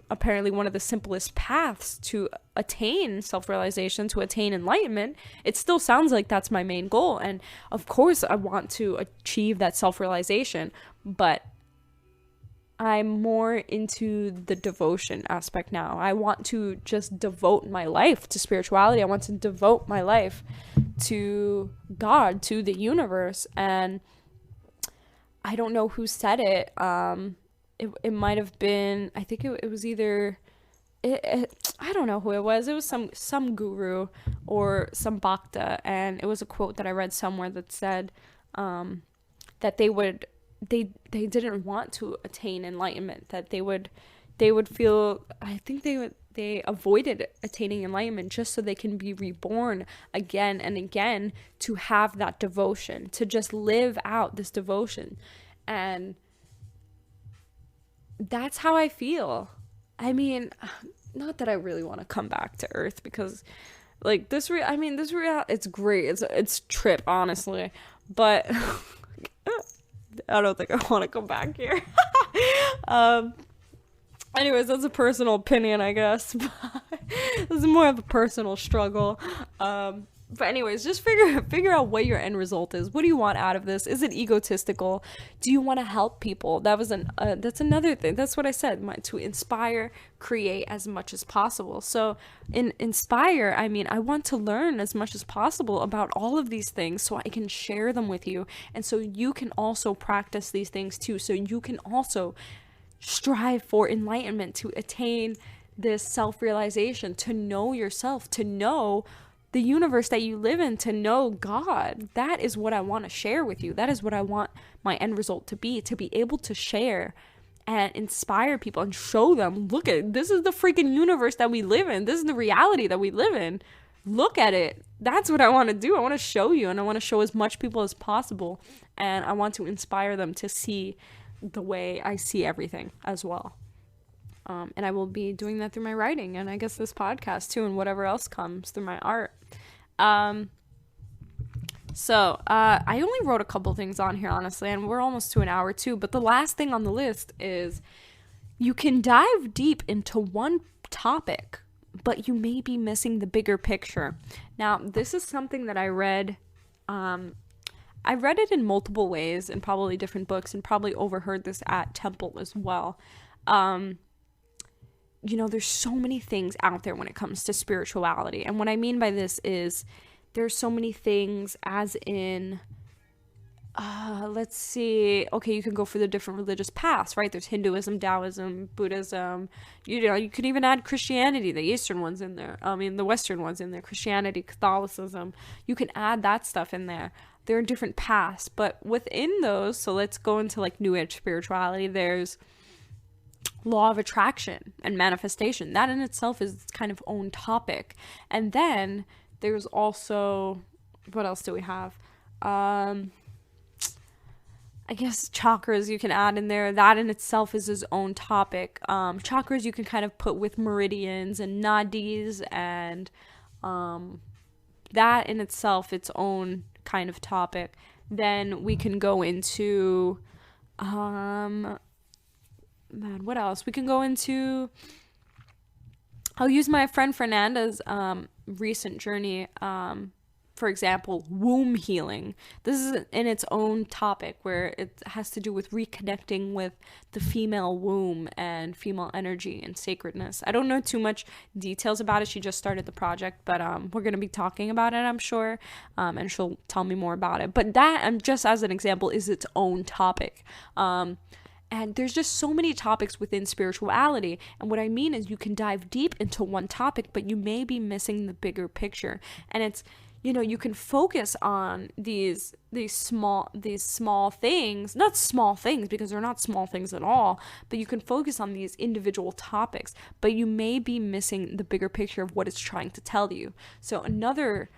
apparently one of the simplest paths to attain self-realization, to attain enlightenment, it still sounds like that's my main goal. And of course I want to achieve that self-realization, but I'm more into the devotion aspect now. I want to just devote my life to spirituality. I want to devote my life to God, to the universe. And I don't know who said it. It might have been, I think it was either, I don't know who it was. It was some guru or some bhakta, and it was a quote that I read somewhere that said that they didn't want to attain enlightenment, that they would feel, I think they avoided attaining enlightenment just so they can be reborn again and again, to have that devotion, to just live out this devotion. And that's how I feel. I mean, not that I really want to come back to Earth, because like this it's great. It's trip, honestly. But I don't think I want to come back here. Anyways, that's a personal opinion, I guess. This is more of a personal struggle. But anyways, just figure out what your end result is. What do you want out of this? Is it egotistical? Do you want to help people? That's another thing. That's what I said. To inspire, create as much as possible. So in inspire, I mean, I want to learn as much as possible about all of these things so I can share them with you. And so you can also practice these things too. So you can also strive for enlightenment, to attain this self-realization, to know yourself, to know the universe that you live in, to know God. That is what I want to share with you. That is what I want my end result to be able to share and inspire people and show them, look at, this is the freaking universe that we live in. This is the reality that we live in. Look at it. That's what I want to do. I want to show you, and I want to show as much people as possible. And I want to inspire them to see the way I see everything as well. And I will be doing that through my writing, and I guess this podcast too, and whatever else comes through my art. So I only wrote a couple things on here, honestly, and we're almost to an hour too. But the last thing on the list is you can dive deep into one topic, but you may be missing the bigger picture. Now, this is something that I read. I read it in multiple ways in probably different books, and probably overheard this at temple as well. You know, there's so many things out there when it comes to spirituality. And what I mean by this is there's so many things as in, let's see, okay, you can go for the different religious paths, right? There's Hinduism, Taoism, Buddhism, you know, you could even add Christianity, the Eastern ones in there. The Western ones in there, Christianity, Catholicism. You can add that stuff in there. There are different paths, but within those, so let's go into like New Age spirituality, there's law of attraction and manifestation. That in itself is kind of own topic. And then there's also, what else do we have? I guess chakras you can add in there. That in itself is its own topic. Chakras you can kind of put with meridians and nadis, and that in itself its own kind of topic. Then we can go into what else? We can go into, I'll use my friend Fernanda's recent journey, for example, womb healing. This is in its own topic, where it has to do with reconnecting with the female womb and female energy and sacredness. I don't know too much details about it. She just started the project, but we're going to be talking about it, I'm sure, and she'll tell me more about it. But that, just as an example, is its own topic. And there's just so many topics within spirituality. And what I mean is you can dive deep into one topic, but you may be missing the bigger picture. And it's, you can focus on these small things, not small things because they're not small things at all, but you can focus on these individual topics, but you may be missing the bigger picture of what it's trying to tell you. So another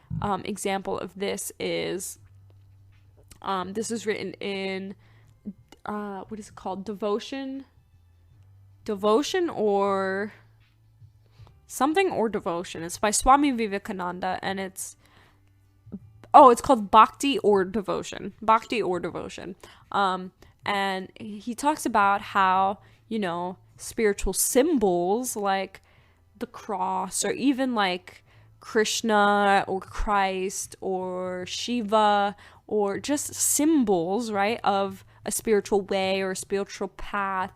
example of this is this is written in what is it called, devotion or something, or devotion. It's by Swami Vivekananda, and it's called Bhakti or Devotion. And he talks about how, spiritual symbols like the cross, or even like Krishna or Christ or Shiva, or just symbols, right, of a spiritual way or a spiritual path,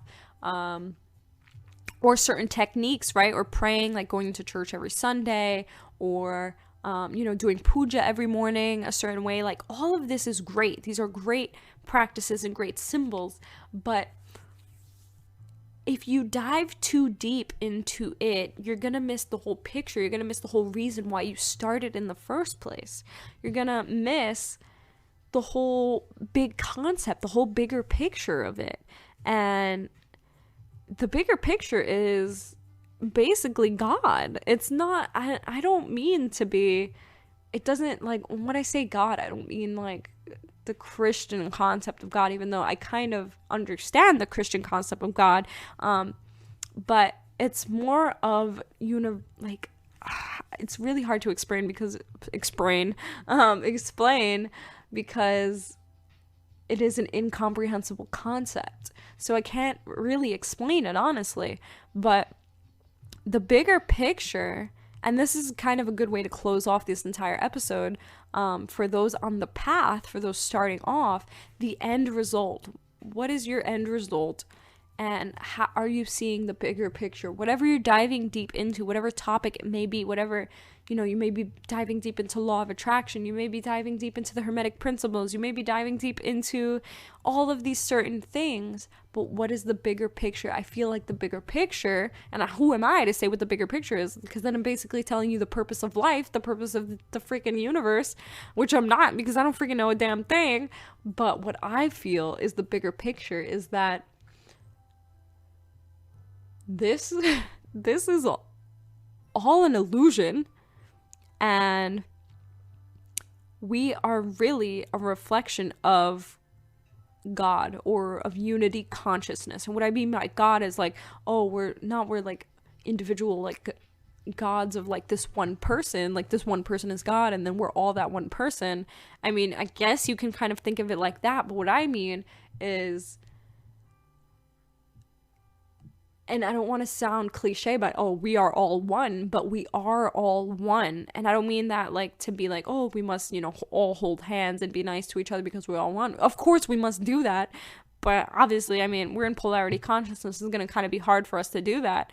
or certain techniques, right, or praying, like going to church every Sunday, or doing puja every morning a certain way. Like, all of this is great. These are great practices and great symbols. But if you dive too deep into it, you're going to miss the whole picture. You're going to miss the whole reason why you started in the first place. You're going to miss the whole big concept, the whole bigger picture of it. And the bigger picture is basically God. It's not, I don't mean to be, it doesn't, like, when I say God, I don't mean like the Christian concept of God, even though I kind of understand the Christian concept of God, but it's more of, it's really hard to explain because it is an incomprehensible concept. So I can't really explain it, honestly. But the bigger picture, and this is kind of a good way to close off this entire episode, for those on the path, for those starting off, the end result. What is your end result? And how are you seeing the bigger picture? Whatever you're diving deep into, whatever topic it may be, whatever, you may be diving deep into law of attraction, you may be diving deep into the Hermetic principles, you may be diving deep into all of these certain things, but what is the bigger picture? I feel like the bigger picture, and who am I to say what the bigger picture is? Because then I'm basically telling you the purpose of life, the purpose of the freaking universe, which I'm not, because I don't freaking know a damn thing. But what I feel is the bigger picture is that this is all an illusion, and we are really a reflection of God, or of unity consciousness. And what I mean by God is like, we're like individual, like gods of like this one person, like this one person is God, and then we're all that one person. I mean, I guess you can kind of think of it like that, but what I mean is, and I don't want to sound cliche, but we are all one, but we are all one. And I don't mean that like to be like, we must, all hold hands and be nice to each other because we're all one. Of course we must do that. But obviously, I mean, we're in polarity consciousness. It's going to kind of be hard for us to do that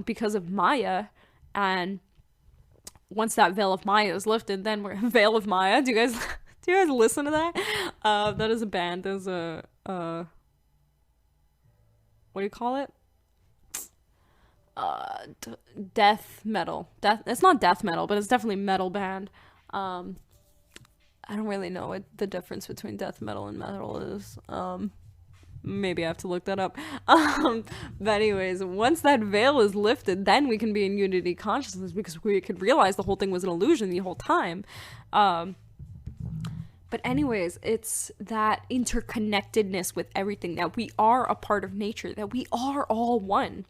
because of Maya. And once that veil of Maya is lifted, then we're veil of Maya. Do you guys listen to that? That is a band. There's a, what do you call it? Death metal. It's not death metal, but it's definitely metal band. I don't really know what the difference between death metal and metal is. Maybe I have to look that up. But anyways, once that veil is lifted, then we can be in unity consciousness, because we could realize the whole thing was an illusion the whole time. But anyways, it's that interconnectedness with everything, that we are a part of nature, that we are all one,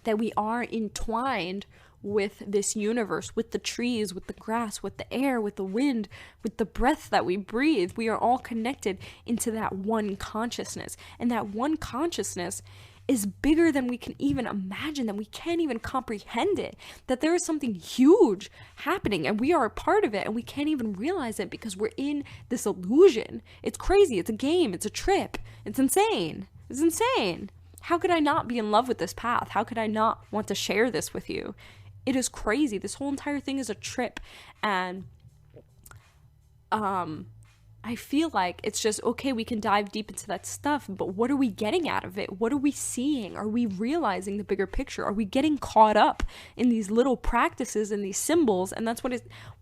that we are entwined with this universe, with the trees, with the grass, with the air, with the wind, with the breath that we breathe. We are all connected into that one consciousness. And that one consciousness is bigger than we can even imagine, that we can't even comprehend it, that there is something huge happening and we are a part of it, and we can't even realize it because we're in this illusion. It's crazy. It's a game. It's a trip. It's insane. It's insane. How could I not be in love with this path? How could I not want to share this with you? It is crazy. This whole entire thing is a trip. And I feel like it's just, okay, we can dive deep into that stuff, but what are we getting out of it? What are we seeing? Are we realizing the bigger picture? Are we getting caught up in these little practices and these symbols? And that's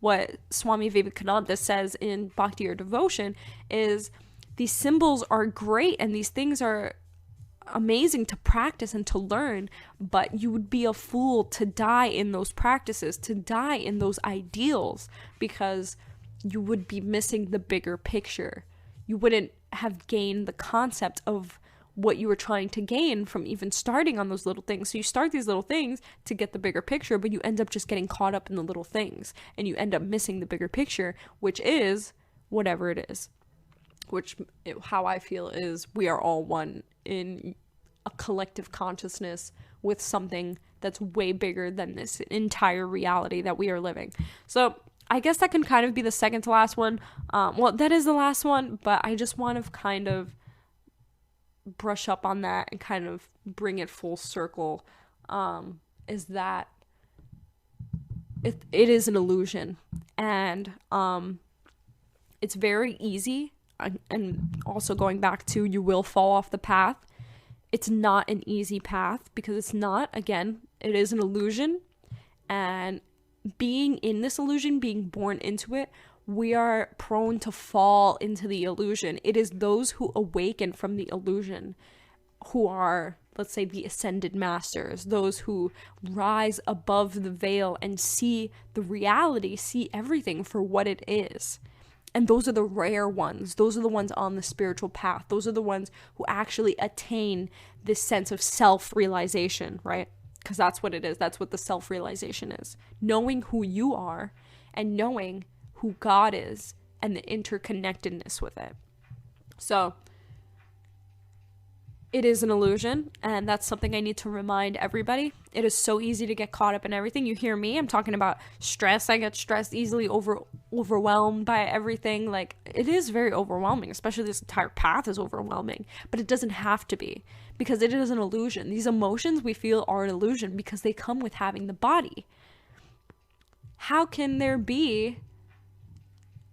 what Swami Vivekananda says in Bhakti or Devotion, is these symbols are great and these things are amazing to practice and to learn, but you would be a fool to die in those practices, to die in those ideals, because you would be missing the bigger picture. You wouldn't have gained the concept of what you were trying to gain from even starting on those little things. So you start these little things to get the bigger picture, but you end up just getting caught up in the little things, and you end up missing the bigger picture, which is whatever it is. How I feel is we are all one in a collective consciousness with something that's way bigger than this entire reality that we are living. So I guess that can kind of be the second to last one. Well, that is the last one, but I just want to kind of brush up on that and kind of bring it full circle, is that it is an illusion. And it's very easy, and also going back to, you will fall off the path. It's not an easy path, because it's not, again, it is an illusion, and being in this illusion, being born into it, we are prone to fall into the illusion. It is those who awaken from the illusion who are, let's say, the ascended masters, those who rise above the veil and see the reality, see everything for what it is. And those are the rare ones. Those are the ones on the spiritual path. Those are the ones who actually attain this sense of self-realization, right? Because that's what it is. That's what the self-realization is. Knowing who you are and knowing who God is and the interconnectedness with it. So it is an illusion, and that's something I need to remind everybody. It is so easy to get caught up in everything. You hear me, I'm talking about stress. I get stressed easily, overwhelmed by everything. Like, it is very overwhelming, especially this entire path is overwhelming, but it doesn't have to be, because it is an illusion. These emotions we feel are an illusion because they come with having the body. How can there be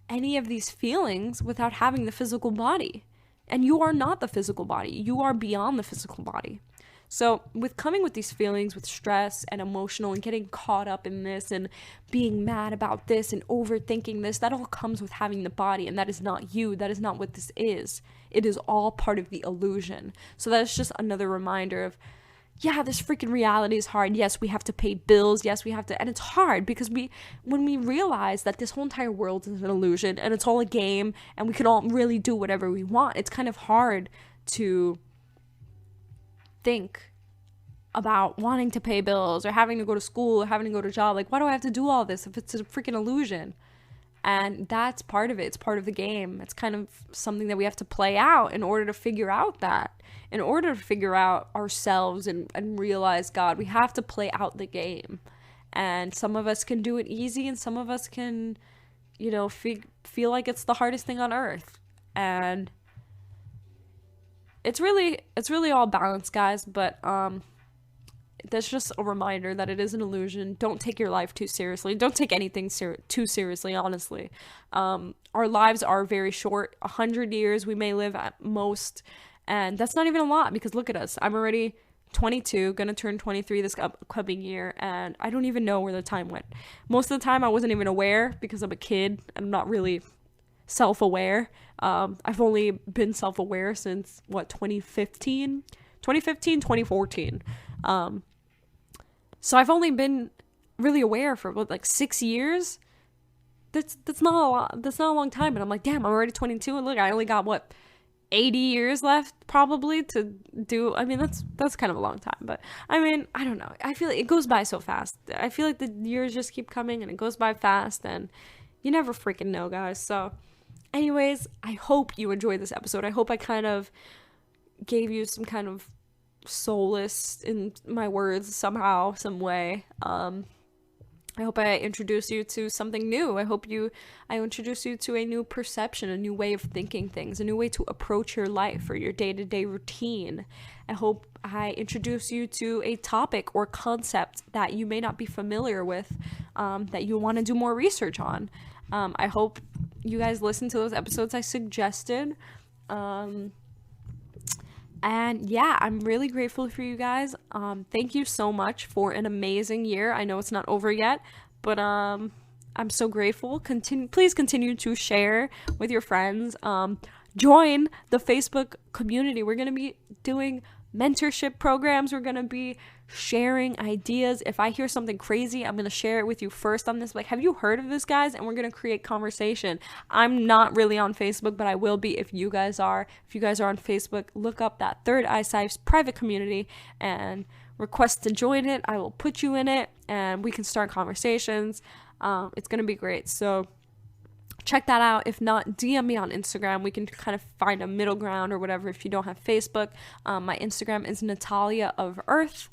any of these feelings without having the physical body? And you are not the physical body. You are beyond the physical body. So with coming with these feelings, with stress and emotional and getting caught up in this and being mad about this and overthinking this, that all comes with having the body, and that is not you. That is not what this is. It is all part of the illusion. So that's just another reminder of, yeah, this freaking reality is hard. Yes, we have to pay bills. Yes, we have to, and it's hard because when we realize that this whole entire world is an illusion and it's all a game and we can all really do whatever we want, it's kind of hard to think about wanting to pay bills or having to go to school or having to go to a job. Like, why do I have to do all this if it's a freaking illusion? And that's part of it. It's part of the game. It's kind of something that we have to play out in order to figure out that. In order to figure out ourselves and realize God, we have to play out the game. And some of us can do it easy, and some of us can, feel like it's the hardest thing on earth. And it's really all balance, guys. But that's just a reminder that it is an illusion. Don't take your life too seriously. Don't take anything too seriously, honestly. Our lives are very short. 100 years we may live at most. And that's not even a lot, because look at us. I'm already 22, gonna turn 23 this upcoming year, and I don't even know where the time went. Most of the time I wasn't even aware because I'm a kid and I'm not really self-aware. I've only been self-aware since, 2014. So I've only been really aware for 6 years. That's not a lot. That's not a long time. And I'm like, damn, I'm already 22, and look, I only got 80 years left probably to do. I mean, that's kind of a long time, but I mean, I don't know. I feel like it goes by so fast. I feel like the years just keep coming and it goes by fast, and you never freaking know, guys. So anyways, I hope you enjoyed this episode. I hope I kind of gave you some kind of solace in my words somehow, some way. I hope I introduce you to something new. I hope I introduce you to a new perception, a new way of thinking things, a new way to approach your life or your day-to-day routine. I hope I introduce you to a topic or concept that you may not be familiar with, that you want to do more research on. I hope you guys listen to those episodes I suggested. And yeah, I'm really grateful for you guys. Thank you so much for an amazing year. I know it's not over yet, but I'm so grateful. Please continue to share with your friends. Join the Facebook community. We're going to be doing mentorship programs. We're going to be sharing ideas. If I hear something crazy, I'm going to share it with you first on this. Like, have you heard of this, guys? And we're going to create conversation. I'm not really on Facebook, but I will be if you guys are. If you guys are on Facebook, look up that ThirdEyeCyphs private community and request to join it. I will put you in it and we can start conversations. It's going to be great. So check that out. If not, DM me on Instagram. We can kind of find a middle ground or whatever if you don't have Facebook. My Instagram is Natalia of Earth.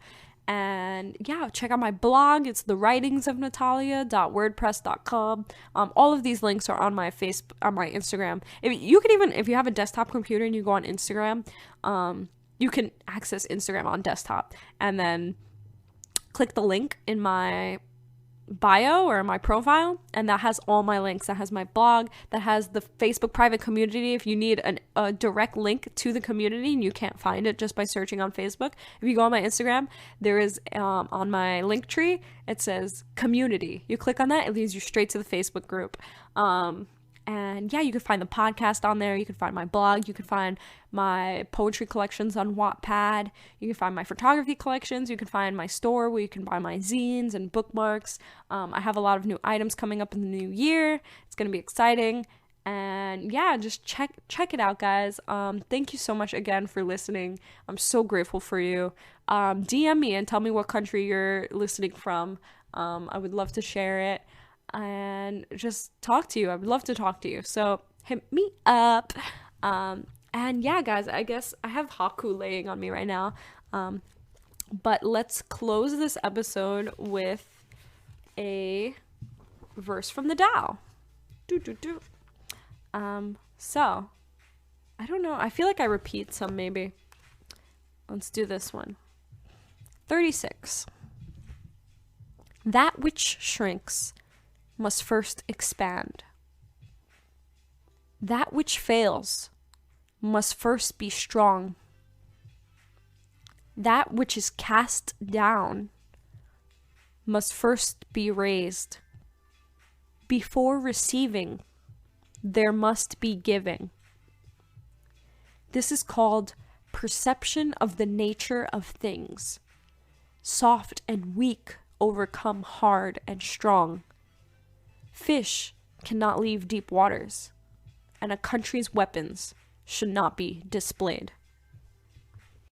And yeah, check out my blog. It's thewritingsofnatalia.wordpress.com. All of these links are on my Instagram. If you have a desktop computer and you go on Instagram, you can access Instagram on desktop and then click the link in my bio or my profile, and that has all my links. That has my blog, that has the Facebook private community if you need a direct link to the community and you can't find it just by searching on Facebook. If you go on my Instagram, there is on my link tree, it says community. You click on that, it leads you straight to the Facebook group. And yeah, you can find the podcast on there. You can find my blog. You can find my poetry collections on Wattpad. You can find my photography collections. You can find my store where you can buy my zines and bookmarks. I have a lot of new items coming up in the new year. It's going to be exciting. And yeah, just check it out, guys. Thank you so much again for listening. I'm so grateful for you. DM me and tell me what country you're listening from. I would love to share it. And just talk to you. I would love to talk to you. So hit me up. And yeah, guys, I guess I have Haku laying on me right now. But let's close this episode with a verse from the Tao. So I don't know. I feel like I repeat some maybe. Let's do this one. 36. That which shrinks must first expand. That which fails must first be strong. That which is cast down must first be raised. Before receiving, there must be giving. This is called perception of the nature of things. Soft and weak overcome hard and strong. Fish cannot leave deep waters, and a country's weapons should not be displayed.